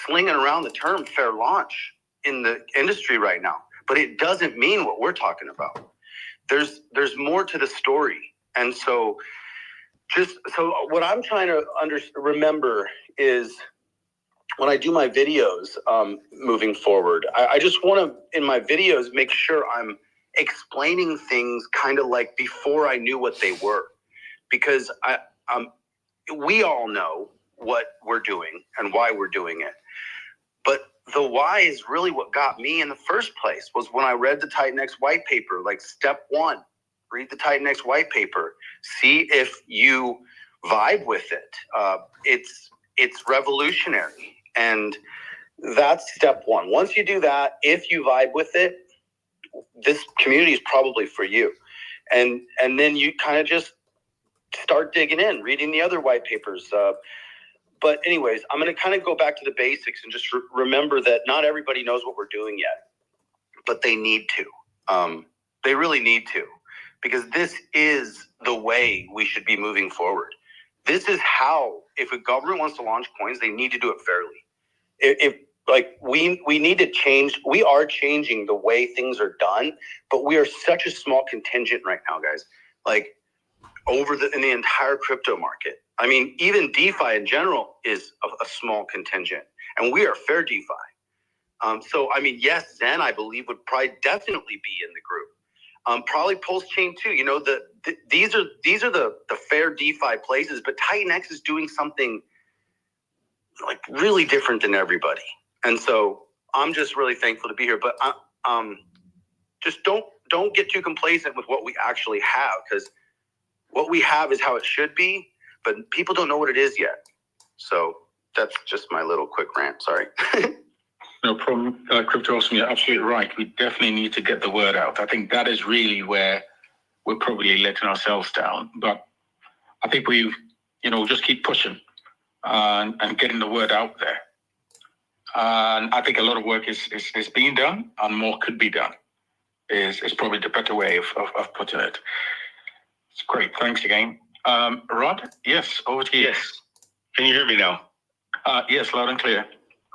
slinging around the term fair launch in the industry right now, but it doesn't mean what we're talking about. There's more to the story. And so what I'm trying to remember is when I do my videos moving forward, I just want to, in my videos, make sure I'm explaining things kind of like before I knew what they were. Because we all know what we're doing and why we're doing it. But the why is really what got me in the first place, was when I read the TitanX white paper. Like, step one, read the TitanX white paper. See if you vibe with it. It's revolutionary. And that's step one. Once you do that, if you vibe with it, this community is probably for you. And then you kind of just start digging in, reading the other white papers. But anyways, I'm going to kind of go back to the basics and just remember that not everybody knows what we're doing yet, but they need to. They really need to, because this is the way we should be moving forward. This is how, if a government wants to launch coins, they need to do it fairly. If we need to change, we are changing the way things are done, but we are such a small contingent right now, guys. Like, in the entire crypto market. I mean, even DeFi in general is a small contingent, and we are fair DeFi. So, I mean, yes, Zen, I believe, would probably definitely be in the group. Probably Pulse Chain too. You know, these are the fair DeFi places, but TitanX is doing something like really different than everybody. And so I'm just really thankful to be here. But just don't get too complacent with what we actually have, because what we have is how it should be, but people don't know what it is yet. So that's just my little quick rant. Sorry. No problem. Crypto Awesome, you're absolutely right. We definitely need to get the word out. I think that is really where we're probably letting ourselves down. But I think we've, just keep pushing and getting the word out there. And I think a lot of work is being done, and more could be done, is probably the better way of putting it. It's great. Thanks again. Rod, yes, over to you. Yes. Can you hear me now? Yes, loud and clear.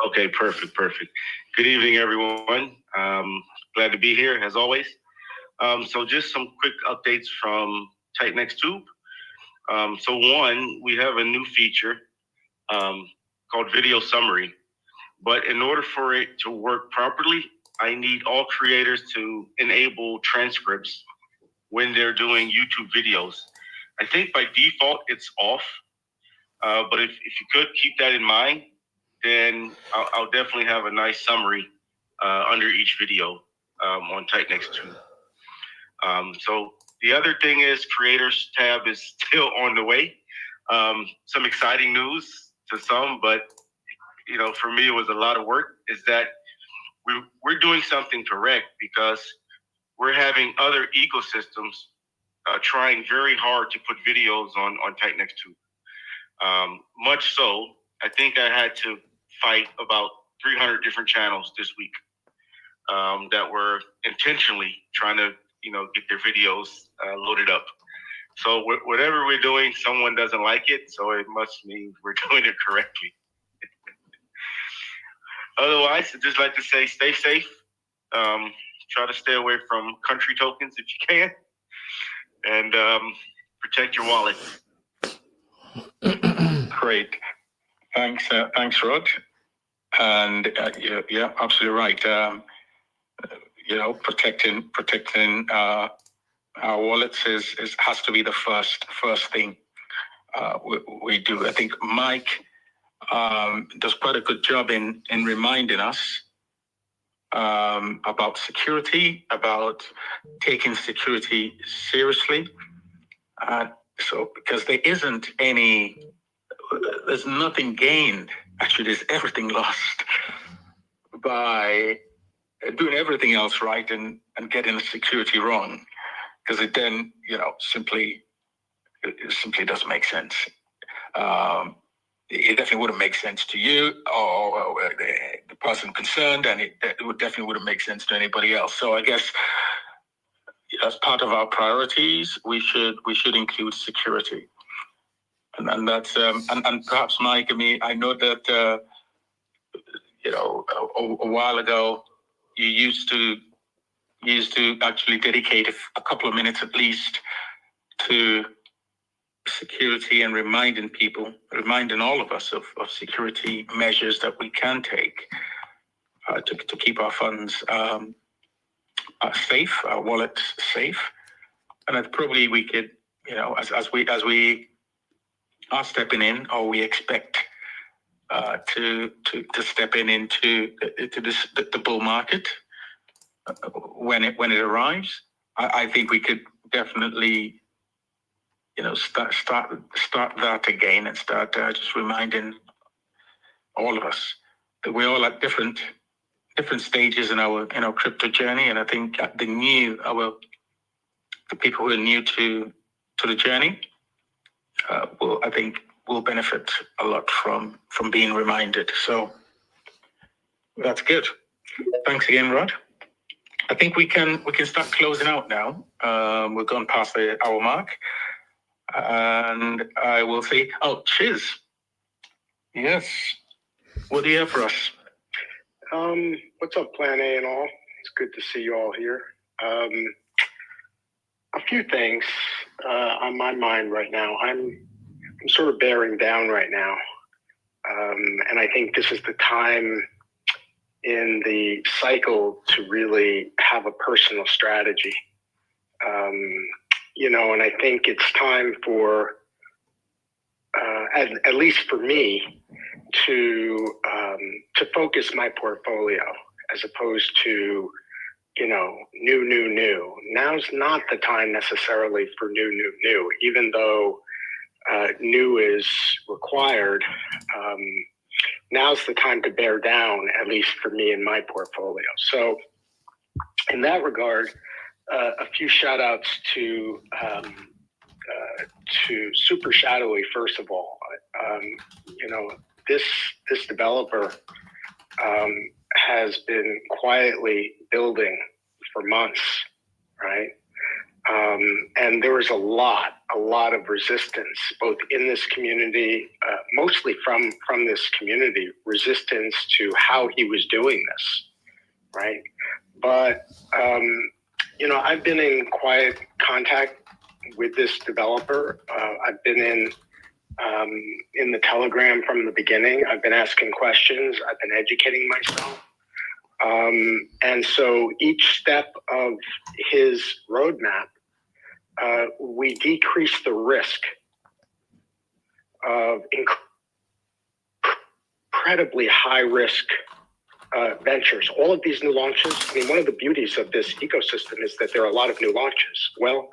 Okay, perfect. Good evening, everyone. Glad to be here, as always. So just some quick updates from TitanX Tube. So one, we have a new feature called Video Summary. But in order for it to work properly, I need all creators to enable transcripts when they're doing YouTube videos. I think by default it's off, but if you could keep that in mind, then I'll definitely have a nice summary under each video on TitanX 2. So the other thing is Creators tab is still on the way. Some exciting news to some, but for me it was a lot of work, is that we're doing something correct, because we're having other ecosystems trying very hard to put videos on TitanX 2. Much so, I think I had to fight about 300 different channels this week that were intentionally trying to, get their videos loaded up. So whatever we're doing, someone doesn't like it, so it must mean we're doing it correctly. Otherwise, I'd just like to say, stay safe. Try to stay away from country tokens if you can, and protect your wallet. Great. Thanks, Rod. And yeah, absolutely right. Protecting our wallets has to be the first thing we do. I think Mike does quite a good job in reminding us about security, about taking security seriously. So because there's nothing gained. Actually, there's everything lost by doing everything else right and getting the security wrong. Because it then, simply it simply doesn't make sense. It definitely wouldn't make sense to you or the person concerned, and it definitely wouldn't make sense to anybody else. So I guess as part of our priorities, we should include security, and that's and perhaps Mike. I mean, I know that a while ago you used to actually dedicate a couple of minutes at least to security and reminding all of us of security measures that we can take to keep our funds safe, our wallets safe. And that probably we could, as we are stepping in, or we expect to step into the bull market when it arrives. I think we could definitely start that again and start just reminding all of us that we're all at different stages in our crypto journey. And I think the people who are new to the journey will benefit a lot from being reminded. So that's good. Thanks again, Rod. I think we can start closing out now. We've gone past the hour mark. And I will say, Chiz. Yes. What do you have for us? What's up, Plan A and all? It's good to see you all here. A few things on my mind right now. I'm sort of bearing down right now. And I think this is the time in the cycle to really have a personal strategy. And I think it's time for, at least for me, to focus my portfolio as opposed to, new. Now's not the time necessarily for new, even though new is required. Now's the time to bear down, at least for me in my portfolio. So in that regard, a few shout outs to Super Shadowy, first of all. This developer has been quietly building for months, right? And there was a lot of resistance, both in this community, mostly from this community, resistance to how he was doing this, right? But, I've been in quiet contact with this developer. I've been in the Telegram from the beginning. I've been asking questions. I've been educating myself. And so each step of his roadmap, we decrease the risk of incredibly high risk ventures. All of these new launches, one of the beauties of this ecosystem is that there are a lot of new launches. Well,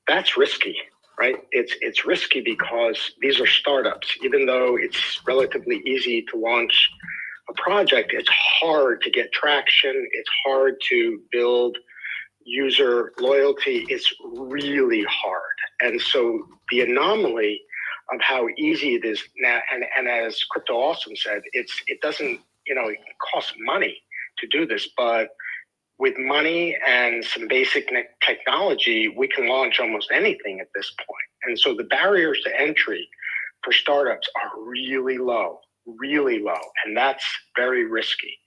that's risky, right? It's risky because these are startups. Even though it's relatively easy to launch a project, it's hard to get traction. It's hard to build user loyalty. It's really hard. And so the anomaly of how easy it is now, and as Crypto Awesome said, it doesn't, it costs money to do this, but with money and some basic technology, we can launch almost anything at this point. And so the barriers to entry for startups are really low, and that's very risky.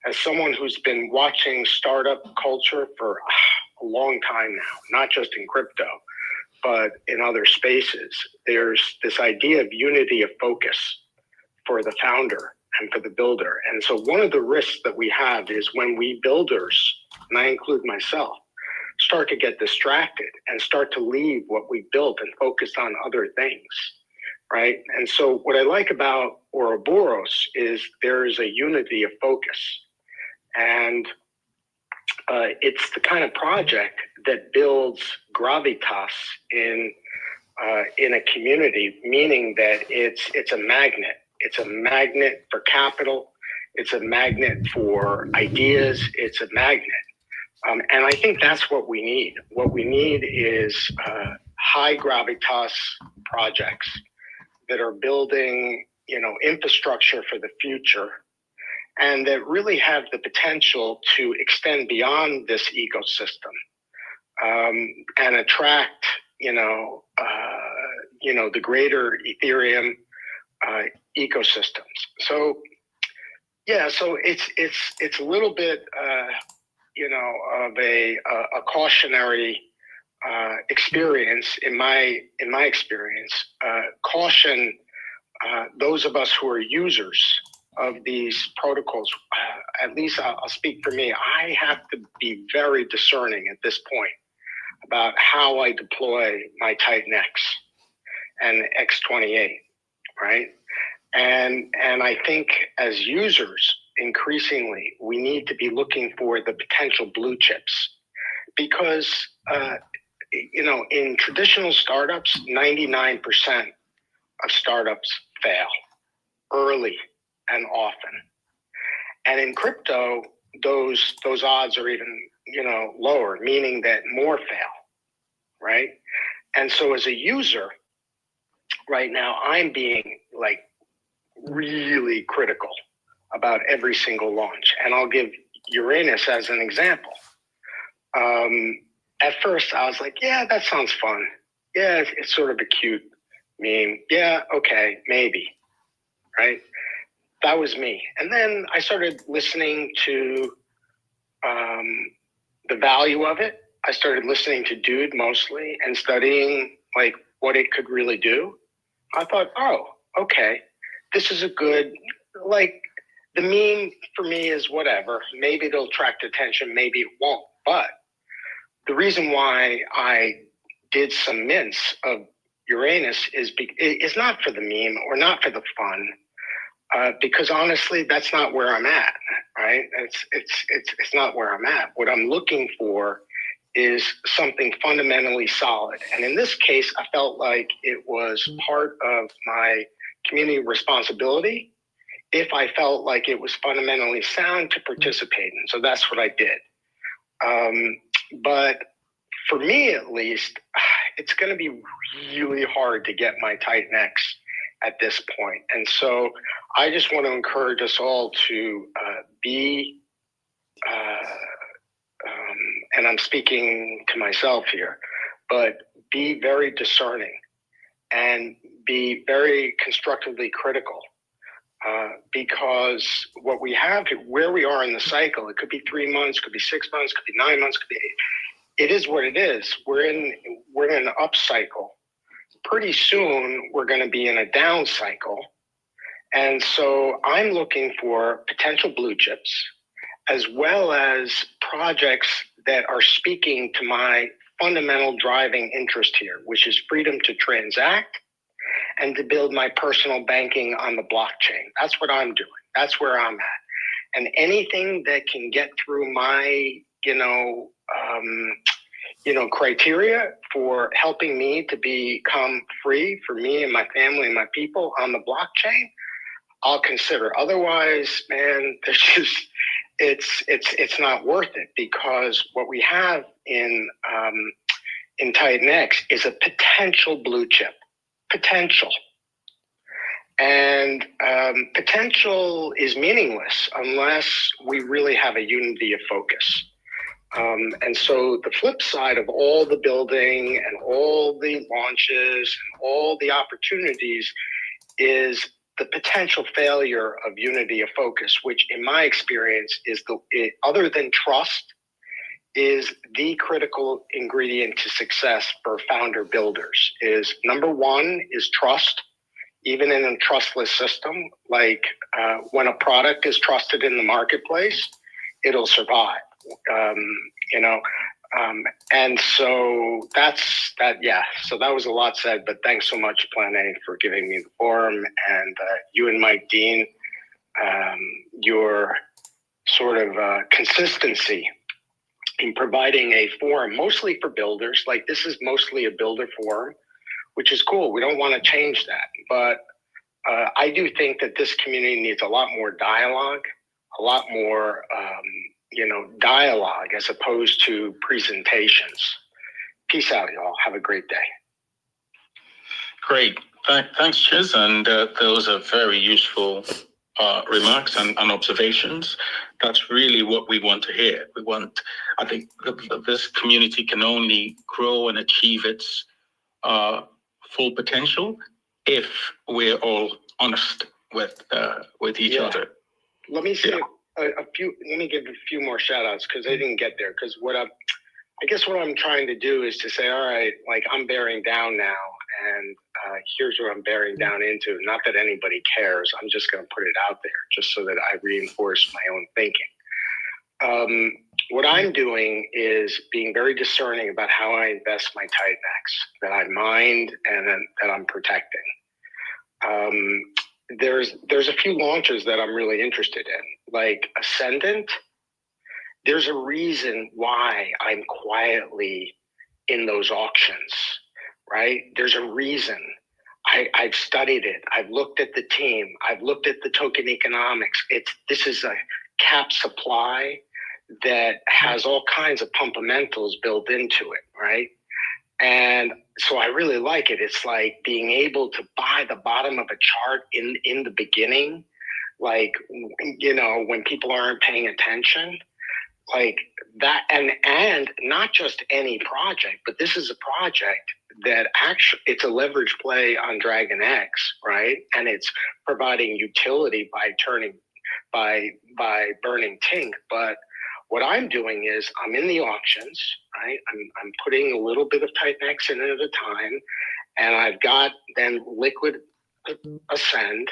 As someone who's been watching startup culture for a long time now, not just in crypto, but in other spaces, there's this idea of unity of focus for the founder and for the builder. And so one of the risks that we have is when we builders, and I include myself, start to get distracted and start to leave what we built and focus on other things, right? And so what I like about Ouroboros is there is a unity of focus. And it's the kind of project that builds gravitas in a community, meaning that it's a magnet. It's a magnet for capital. It's a magnet for ideas. It's a magnet. And I think that's what we need. What we need is high gravitas projects that are building, infrastructure for the future, and that really have the potential to extend beyond this ecosystem, and attract, the greater Ethereum ecosystems. So, yeah, so it's a little bit, of a cautionary experience in my experience. Caution those of us who are users of these protocols. At least I'll speak for me. I have to be very discerning at this point about how I deploy my TitanX and X28, right? And I think as users, increasingly, we need to be looking for the potential blue chips, because in traditional startups, 99% of startups fail early and often. And in crypto, those odds are even lower, meaning that more fail, right? And so as a user, right now, I'm being like really critical about every single launch. And I'll give Uranus as an example. At first, I was like, yeah, that sounds fun. Yeah, it's sort of a cute meme. Yeah, okay, maybe, right? That was me. And then I started listening to the value of it. I started listening to Dude mostly and studying like what it could really do. I thought, oh, okay, this is a good, like, the meme for me is whatever. Maybe it'll attract attention, maybe it won't. But the reason why I did some mints of Uranus is not for the meme or not for the fun, because honestly, that's not where I'm at, right? It's not where I'm at. What I'm looking for is something fundamentally solid. And in this case, I felt like it was part of my community responsibility if I felt like it was fundamentally sound to participate in. So that's what I did. But for me, at least, it's going to be really hard to get my TitanX at this point. And so I just want to encourage us all to be, and I'm speaking to myself here, but be very discerning and be very constructively critical. Because what we have, where we are in the cycle, it could be 3 months, could be 6 months, could be 9 months, could be 8. It is what it is. We're in an up cycle. Pretty soon, we're going to be in a down cycle. And so I'm looking for potential blue chips, as well as projects that are speaking to my fundamental driving interest here, which is freedom to transact and to build my personal banking on the blockchain. That's what I'm doing. That's where I'm at. And anything that can get through my, criteria for helping me to become free for me and my family and my people on the blockchain, I'll consider. Otherwise, man, there's just, it's not worth it, because what we have in TitanX is a potential blue chip. Potential. And potential is meaningless unless we really have a unity of focus. And so the flip side of all the building and all the launches and all the opportunities is the potential failure of unity of focus, which in my experience is other than trust, is the critical ingredient to success for founder builders. Is number one is trust, even in a trustless system. Like when a product is trusted in the marketplace, it'll survive. And so that's that. Yeah. So that was a lot said, but thanks so much, Plan A, for giving me the forum, and you and Mike Dean, your sort of consistency in providing a forum, mostly for builders. Like, this is mostly a builder forum, which is cool. We don't want to change that. But I do think that this community needs a lot more dialogue, dialogue as opposed to presentations. Peace out, y'all. Have a great day. Great. Thanks, Chiz. And those are very useful remarks and observations. That's really what we want to hear. I think this community can only grow and achieve its full potential if we're all honest with each other. Let me say a few. Let me give a few more shout outs because I didn't get there. Because I guess what I'm trying to do is to say, all right, like I'm bearing down now, and here's what I'm bearing down into. Not that anybody cares. I'm just going to put it out there just so that I reinforce my own thinking. What I'm doing is being very discerning about how I invest my TitanX, that I mind and that I'm protecting. There's a few launches that I'm really interested in, like Ascendant. There's a reason why I'm quietly in those auctions, right? There's a reason. I've studied it. I've looked at the team. I've looked at the token economics. This is a cap supply that has all kinds of fundamentals built into it, right? And so I really like it. It's like being able to buy the bottom of a chart in the beginning, like, you know, when people aren't paying attention, like that. And not just any project, but this is a project that actually it's a leverage play on TitanX, right? And it's providing utility by burning Tink. But what I'm doing is I'm in the auctions, right? I'm putting a little bit of TitanX in at a time, and I've got then liquid Ascend,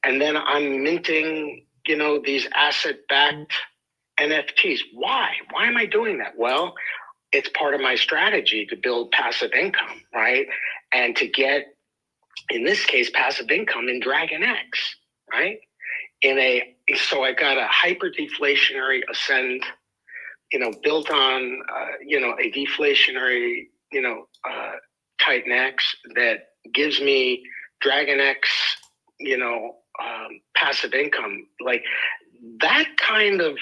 and then I'm minting, you know, these asset-backed NFTs. Why? Why am I doing that? Well, it's part of my strategy to build passive income, right? And to get, in this case, passive income in TitanX, right? So I got a hyper deflationary Ascend, you know, built on, you know, a deflationary, you know, TitanX that gives me TitanX, you know, passive income. Like that kind of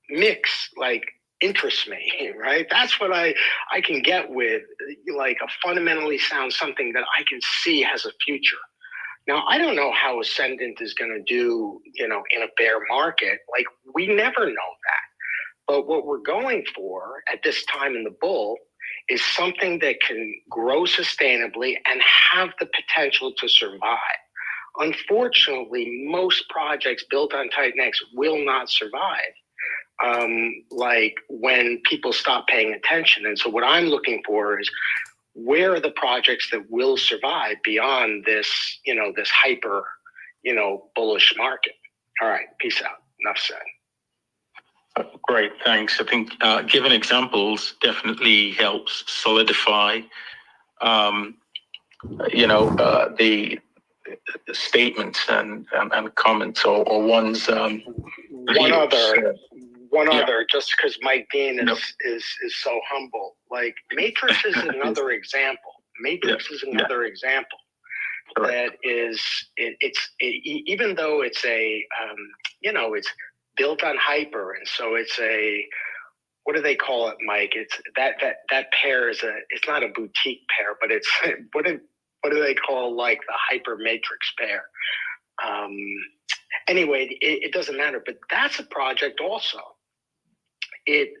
mix, like interests me, right? That's what I can get with, like a fundamentally sound something that I can see has a future. Now, I don't know how Ascendant is going to do, you know, in a bear market. Like, we never know that. But what we're going for at this time in the bull is something that can grow sustainably and have the potential to survive. Unfortunately, most projects built on TitanX will not survive, like when people stop paying attention. And so what I'm looking for is, where are the projects that will survive beyond this, you know, this hyper, you know, bullish market? All right, peace out. Enough said. Great, thanks. I think giving examples definitely helps solidify, you know, the statements and comments or one's One other, just because Mike Dean is so humble. Like Matrix is another example. Matrix is another example that is even though it's a you know, it's built on hyper, and so it's a, what do they call it, Mike? It's that pair is it's not a boutique pair, but it's what do they call like the hyper matrix pair? Anyway, it doesn't matter, but that's a project also. It's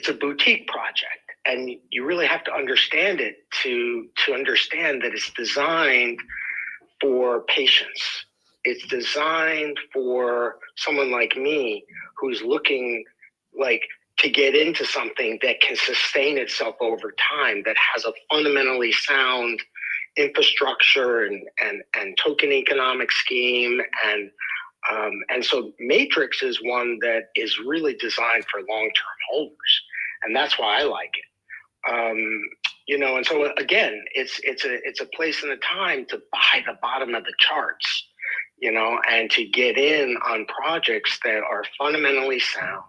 a boutique project, and you really have to understand it to understand that it's designed for patience. It's designed for someone like me who's looking like to get into something that can sustain itself over time, that has a fundamentally sound infrastructure and token economic scheme, and so Matrix is one that is really designed for long-term holders, and that's why I like it. You know, and so again, it's a place and a time to buy the bottom of the charts, you know, and to get in on projects that are fundamentally sound.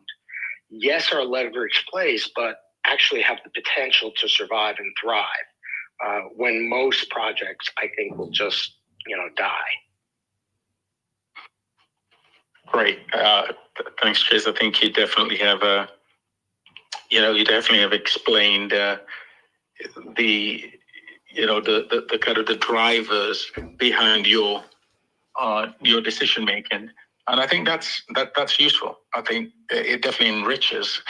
Yes, are leveraged plays, but actually have the potential to survive and thrive. When most projects, I think, will just, you know, die. Great. Thanks, Chris. I think you definitely have you definitely have explained the the kind of the drivers behind your decision making, and I think that's useful. I think it definitely enriches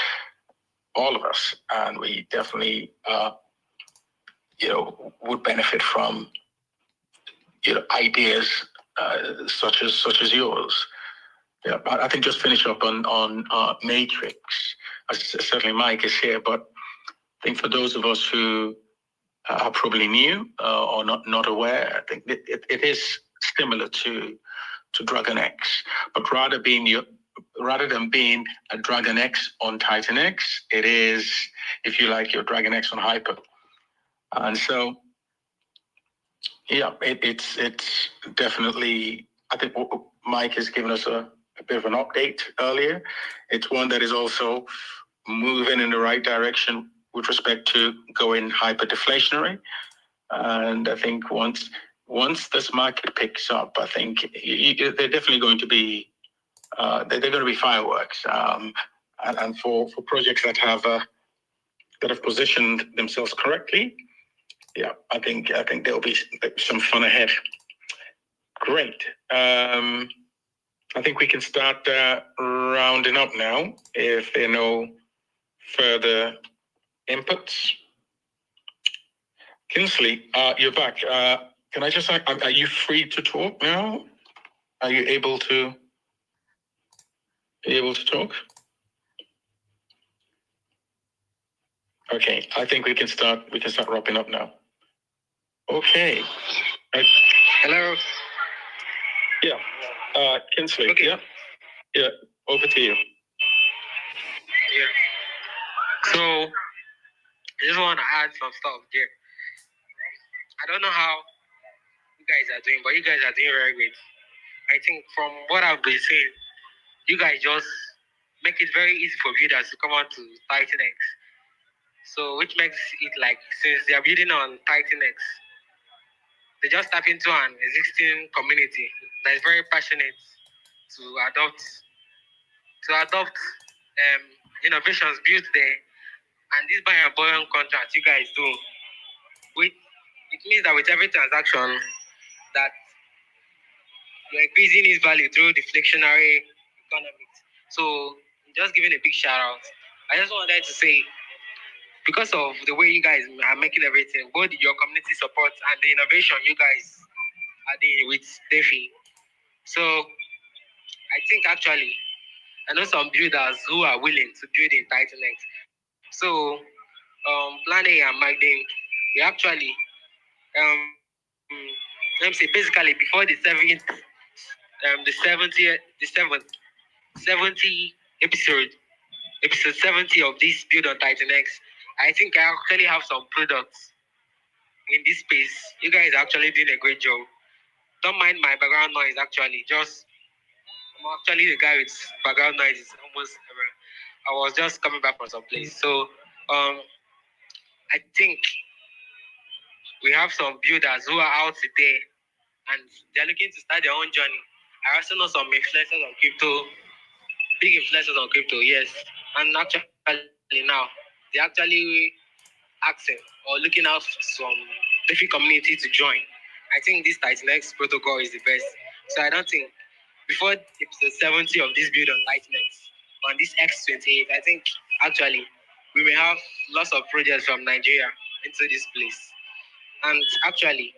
all of us, and we definitely would benefit from ideas such as yours. Yeah, but I think just finish up on Matrix. Certainly, Mike is here, but I think for those of us who are probably new or not aware, I think it is similar to Dragon X, but rather than being a Dragon X on TitanX, it is, if you like, your Dragon X on Hyper. And so, yeah, it's definitely, I think Mike has given us a bit of an update earlier. It's one that is also moving in the right direction with respect to going hyper deflationary. And I think once this market picks up, I think they're definitely going to be they're going to be fireworks. And for projects that have positioned themselves correctly, yeah, I think there'll be some fun ahead. Great. I think we can start rounding up now if there are no further inputs. Kinsley, you're back. Can I just ask, are you free to talk now? Are you able to talk? Okay, I think we can start wrapping up now. Okay. Hello. Yeah. Kinsley. Okay. Yeah. Over to you. Yeah. So I just want to add some stuff there. I don't know how you guys are doing, but you guys are doing very great. I think from what I've been seeing, you guys just make it very easy for builders to come on to TitanX. So which makes it like, since they are building on TitanX, they just tap into an existing community that is very passionate to adopt innovations built there. And this buy and borrow contract you guys do, it means that with every transaction that you're increasing its value through deflationary economics. So just giving a big shout out. I just wanted to say, because of the way you guys are making everything, both your community support and the innovation you guys are doing with DeFi. So I think actually, I know some builders who are willing to build in TitanX. So Plan A and Magding, we actually let me say basically before the 70 episode 70 of this build on TitanX, I think I actually have some products in this space. You guys are actually doing a great job. Don't mind my background noise. Actually, I'm actually the guy with background noise. It's almost I was just coming back from some place. So I think we have some builders who are out there and they're looking to start their own journey. I also know some influencers on crypto, big influencers on crypto, yes. And actually now, they're actually asking or looking out for some different community to join. I think this TitanX protocol is the best. So I don't think, before episode 70 of this build on TitanX, on this X28, I think actually we may have lots of projects from Nigeria into this place. And actually,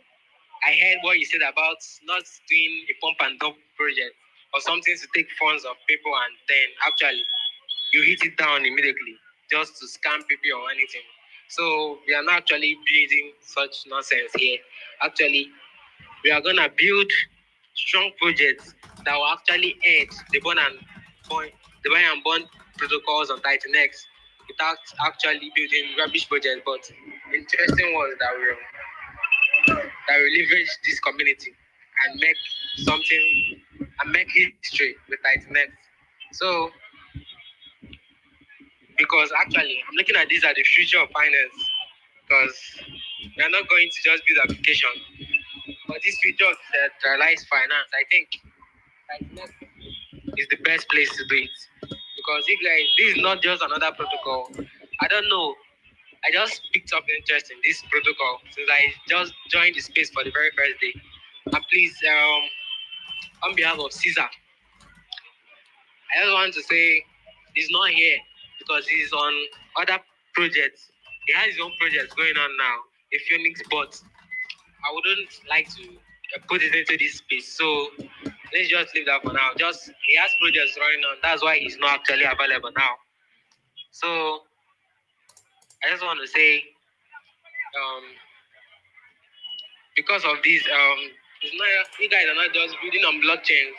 I heard what you said about not doing a pump and dump project or something to take funds of people and then actually you hit it down immediately just to scam people or anything. So we are not actually building such nonsense here. Actually, we are gonna build strong projects that will actually aid the buy and bond protocols on TitanX without actually building rubbish projects, but interesting ones that will leverage this community and make something and make history with TitanX. So, because actually, I'm looking at this as the future of finance, because we are not going to just build application, but this future of centralized finance, I think TitanX is the best place to do it. Because this is not just another protocol. I don't know I just picked up interest in this protocol since I just joined the space for the very first day. And please, on behalf of Caesar, I just want to say he's not here because he's on other projects. He has his own projects going on now, a Phoenix, but I wouldn't like to put it into this space. So let's just leave that for now. Just he has projects running on. That's why he's not actually available now. So I just want to say, because of this, it's not, you guys are not just building on blockchain,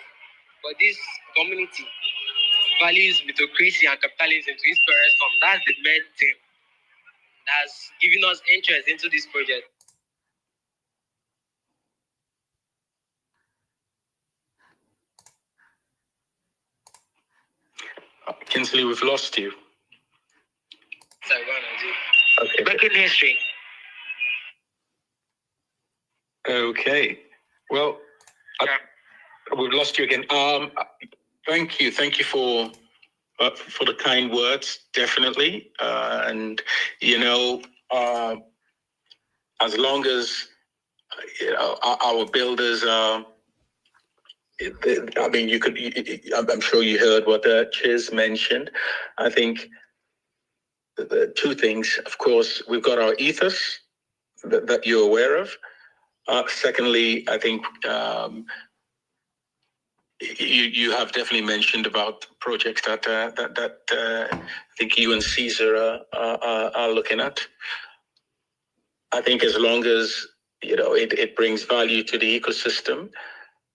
but this community values meritocracy and capitalism to its parents form. That's the main thing that's giving us interest into this project. Kinsley, we've lost you. Sorry, go on, Najee. Okay. Breaking history. Okay. Well, we've lost you again. Thank you for the kind words, definitely. And as long as our builders are. I mean, I'm sure you heard what Chiz mentioned. I think the two things, of course, we've got our ethos that you're aware of. Secondly, I think you have definitely mentioned about projects that I think you and Caesar are looking at. I think as long as it brings value to the ecosystem,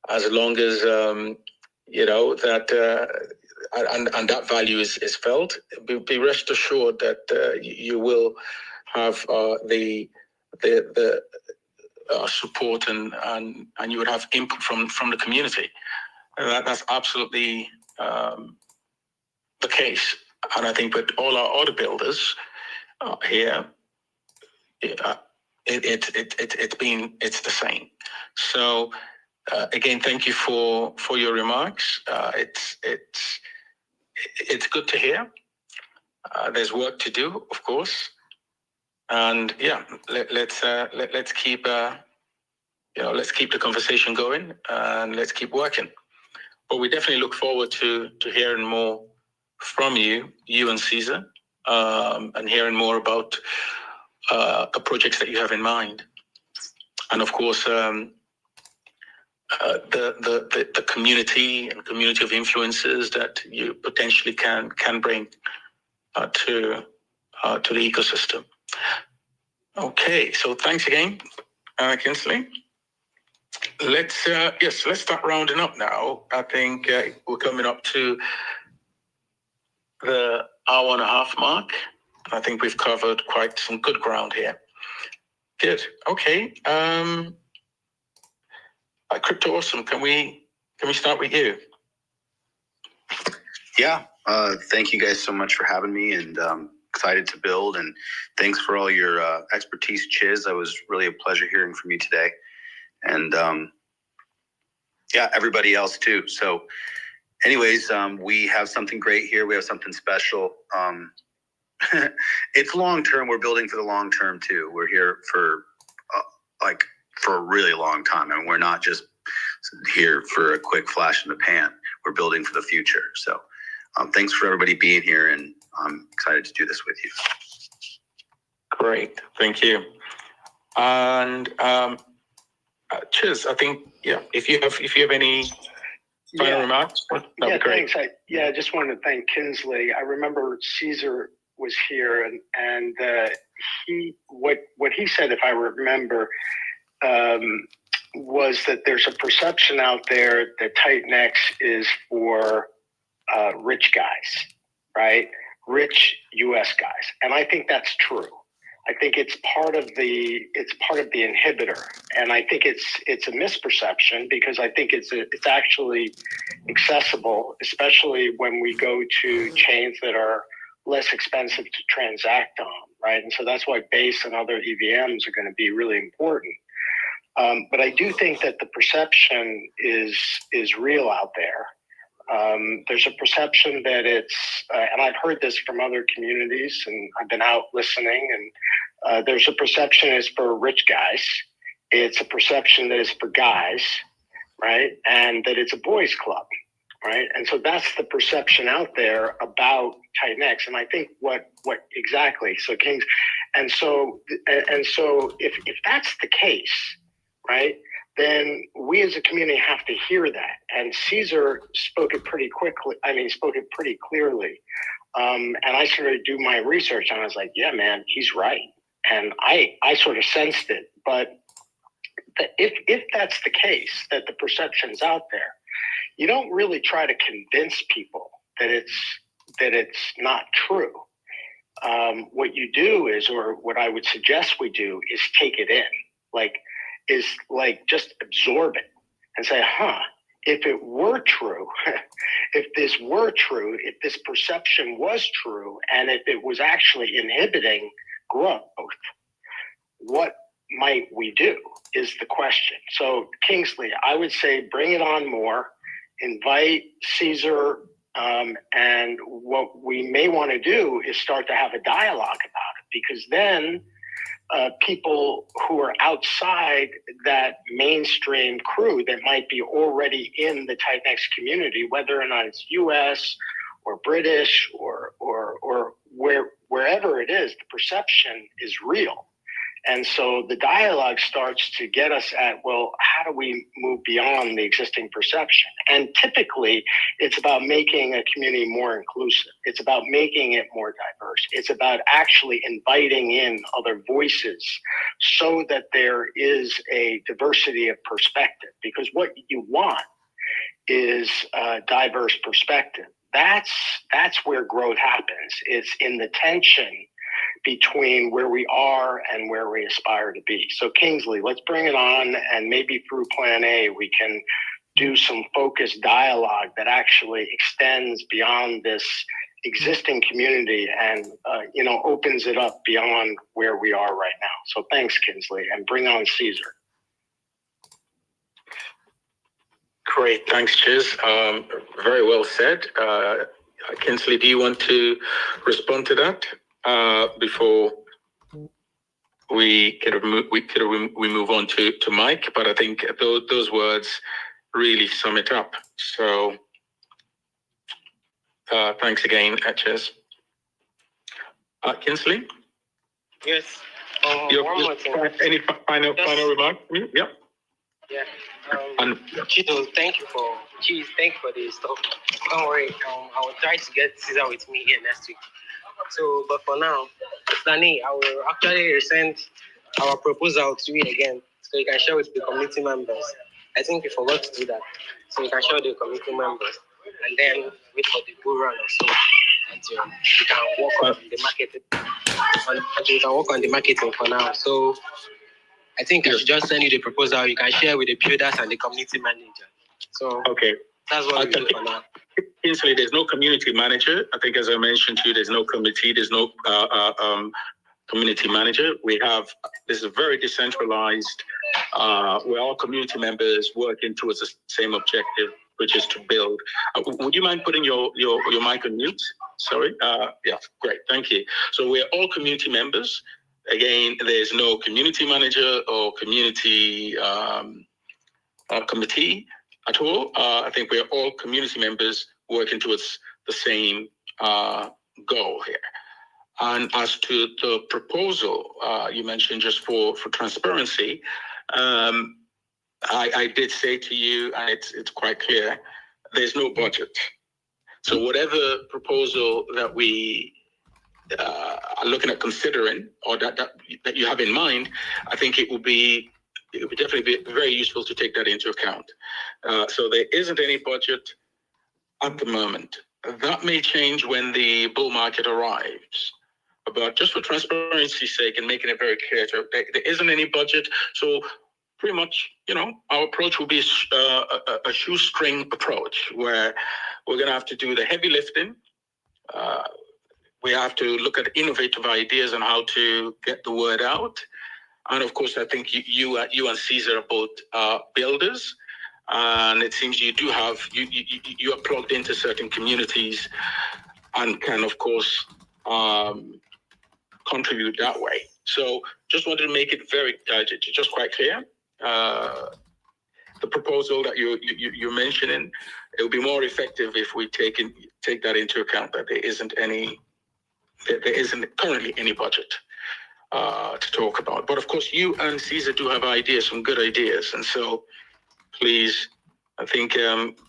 as long as that and that value is felt, be rest assured that you will have the support and you would have input from the community. That's absolutely the case, and I think with all our other builders here, it's the same. So. Again, thank you for your remarks. It's good to hear. There's work to do, of course, and yeah, let's keep let's keep the conversation going and let's keep working. But we definitely look forward to hearing more from you and Caesar, and hearing more about the projects that you have in mind, and of course. The community and community of influences that you potentially can bring to the ecosystem. Okay, so thanks again, Kinsley. Let's start rounding up now. I think we're coming up to the hour and a half mark. I think we've covered quite some good ground here. Good. Okay. Crypto Awesome, can we start with you? Yeah, thank you guys so much for having me, and excited to build, and thanks for all your expertise, Chiz. That was really a pleasure hearing from you today, and everybody else too. So anyways, we have something great here. We have something special. It's long term. We're building for the long term too. We're here for for a really long time, and we're not just here for a quick flash in the pan. We're building for the future. So thanks for everybody being here, and I'm excited to do this with you. Great, thank you. And Chiz, I think if you have any final remarks, that'd be great. Thanks. I just wanted to thank Kinsley. I remember Caesar was here, and what he said, if I remember, was that there's a perception out there that TitanX is for rich guys, right? Rich U.S. guys, and I think that's true. I think it's part of the inhibitor, and I think it's a misperception, because I think it's actually accessible, especially when we go to chains that are less expensive to transact on, right? And so that's why Base and other EVMs are going to be really important. But I do think that the perception is real out there. There's a perception that it's, and I've heard this from other communities, and I've been out listening, and there's a perception it's for rich guys. It's a perception that it's for guys, right? And that it's a boys' club, right? And so that's the perception out there about TitanX. And I think what exactly, so Kings, and so if that's the case, right, then we as a community have to hear that. And Caesar spoke it pretty quickly. I mean, spoke it pretty clearly. And I started to do my research, and I was like, yeah, man, he's right. And I sort of sensed it. But if that's the case, that the perception's out there, you don't really try to convince people that it's not true. What you do is, or what I would suggest we do, is take it in, just absorb it and say, if it were true, if this were true, if this perception was true, and if it was actually inhibiting growth, what might we do is the question. So Kingsley, I would say bring it on more, invite Caesar, and what we may want to do is start to have a dialogue about it, because then people who are outside that mainstream crew that might be already in the TitanX community, whether or not it's US or British or wherever it is, the perception is real. And so the dialogue starts to get us at, well, how do we move beyond the existing perception? And typically, it's about making a community more inclusive. It's about making it more diverse. It's about actually inviting in other voices so that there is a diversity of perspective. Because what you want is a diverse perspective. That's where growth happens. It's in the tension between where we are and where we aspire to be. So Kingsley, let's bring it on, and maybe through Plan A, we can do some focused dialogue that actually extends beyond this existing community and opens it up beyond where we are right now. So thanks, Kingsley, and bring on Caesar. Great, thanks, Chiz. Very well said. Kingsley, do you want to respond to that before we move on to Mike? But I think those words really sum it up. So thanks again, Chiz. Kingsley? Yes. Any final remark? Yeah. Yeah. Chito, thank you for the stuff. Don't worry. I will try to get Caesar with me here next week. So, but for now, Danny, I will actually send our proposal to you again, so you can share with the community members. I think we forgot to do that, so you can share with the community members, and then wait for the bull run or so until you can work on the marketing. You can work on the marketing for now. So, I think I should just send you the proposal. You can share with the builders and the community manager. So okay, that's what we do for now. Kingsley, there's no community manager. I think, as I mentioned to you, there's no committee. There's no community manager. This is a very decentralized. We're all community members working towards the same objective, which is to build. Would you mind putting your mic on mute? Sorry. Yeah, great. Thank you. So we're all community members. Again, there's no community manager or community committee at all. I think we're all community members working towards the same goal here. And as to the proposal you mentioned, just for transparency, I did say to you, and it's quite clear, there's no budget. So whatever proposal that we are looking at considering, or that you have in mind, I think it would definitely be very useful to take that into account. So there isn't any budget at the moment. That may change when the bull market arrives. But just for transparency's sake and making it very clear, there isn't any budget. So pretty much, our approach will be a shoestring approach, where we're going to have to do the heavy lifting. We have to look at innovative ideas on how to get the word out. And of course, I think you and Caesar are both builders. and it seems you do have you are plugged into certain communities and can, of course, contribute that way. So just wanted to make it very just quite clear. The proposal that you're mentioning, it will be more effective if we take that into account, that there isn't currently any budget to talk about. But of course, you and Caesar do have ideas, some good ideas, and so please, I think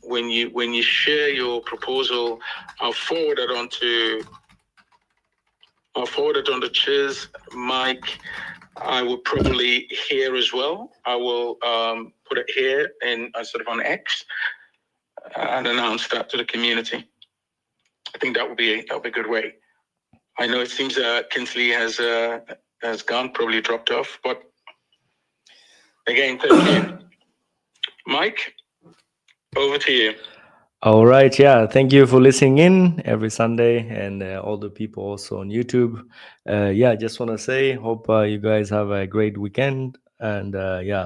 when you share your proposal, I'll forward it on to Chiz, Mike. I will probably here as well. I will put it here in sort of on X and announce that to the community. I think that would be a good way. I know it seems Kinsley has gone, probably dropped off, but again, thank you. Mike, over to you. All right. Yeah. Thank you for listening in every Sunday, and all the people also on YouTube. Yeah. Just want to say, hope you guys have a great weekend, and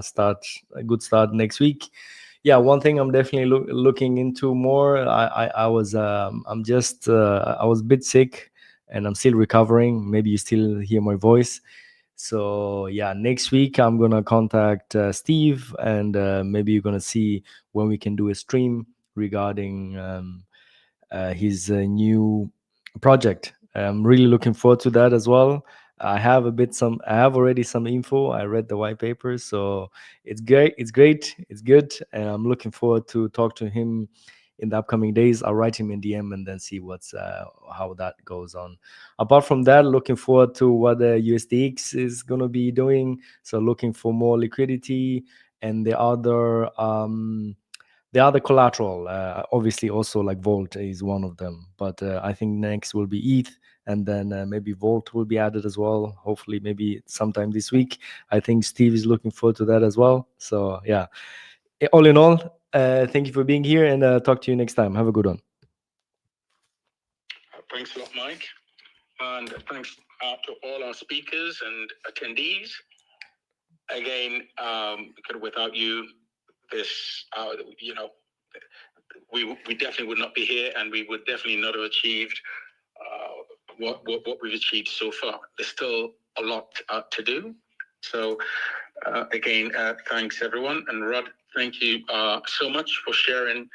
start a good start next week. Yeah. One thing I'm definitely looking into more. I was I was a bit sick, and I'm still recovering. Maybe you still hear my voice. So yeah, next week I'm gonna contact Steve, and maybe you're gonna see when we can do a stream regarding his new project. I'm really looking forward to that as well. I have already some info. I read the white paper, so it's great. It's great. It's good, and I'm looking forward to talk to him in the upcoming days. I'll write him in DM and then see how that goes on. Apart from that, looking forward to what the USDX is going to be doing. So looking for more liquidity, and the other collateral, obviously also like Volt is one of them, but I think next will be ETH, and then maybe Volt will be added as well, hopefully maybe sometime this week. I think Steve is looking forward to that as well. So yeah, all in all, thank you for being here, and talk to you next time. Have a good one. Thanks a lot, Mike, and thanks to all our speakers and attendees. Again, because without you, this, we definitely would not be here, and we would definitely not have achieved what we've achieved so far. There's still a lot to do. So again, thanks everyone, and Rod, thank you so much for sharing.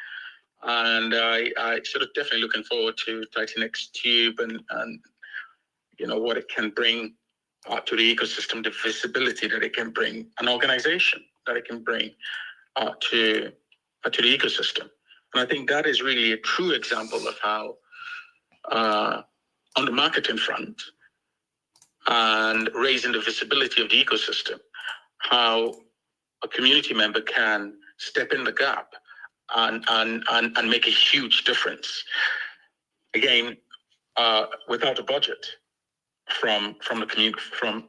And I sort of definitely looking forward to TitanX Tube and what it can bring to the ecosystem, the visibility that it can bring, an organization that it can bring to the ecosystem. And I think that is really a true example of how on the marketing front and raising the visibility of the ecosystem, how a community member can step in the gap and make a huge difference. Again, without a budget from the community, from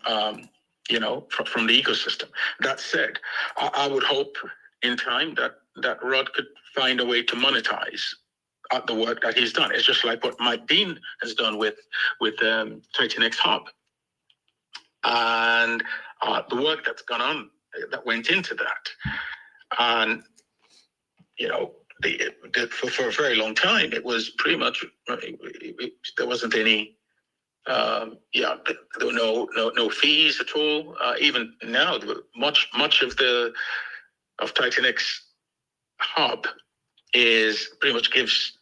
the ecosystem. That said, I would hope in time that Rod could find a way to monetize the work that he's done. It's just like what Mike Dean has done with TitanX Hub, and the work that's gone on that went into that. And for a very long time, it was pretty much there wasn't any. There were no fees at all. Even now, much of TitanX Hub is pretty much gives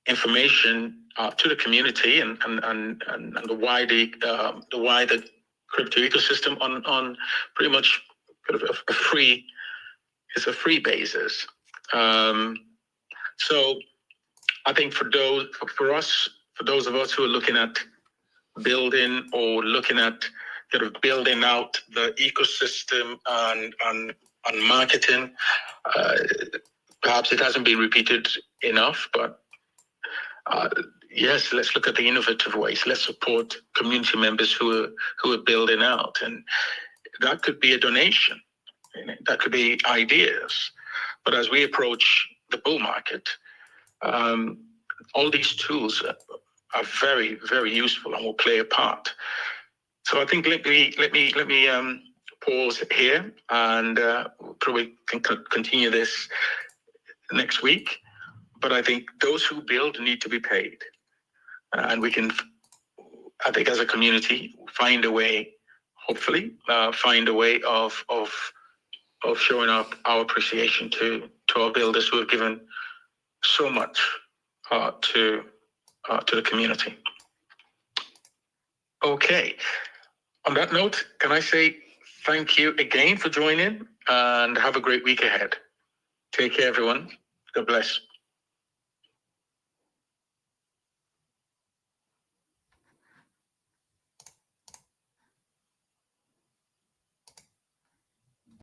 information to the community and the wider crypto ecosystem on pretty much kind of a free. It's a free basis. So I think for those of us who are looking at building or looking at kind of building out the ecosystem and marketing, perhaps it hasn't been repeated enough, but yes, let's look at the innovative ways. Let's support community members who are building out, and that could be a donation. That could be ideas. But as we approach the bull market, all these tools are very, very useful and will play a part. So I think let me pause here, and probably can continue this next week. But I think those who build need to be paid, and we can, I think, as a community, find a way. Hopefully, find a way of showing up our appreciation to our builders who have given so much to the community. Okay. On that note, can I say thank you again for joining, and have a great week ahead. Take care, everyone. God bless.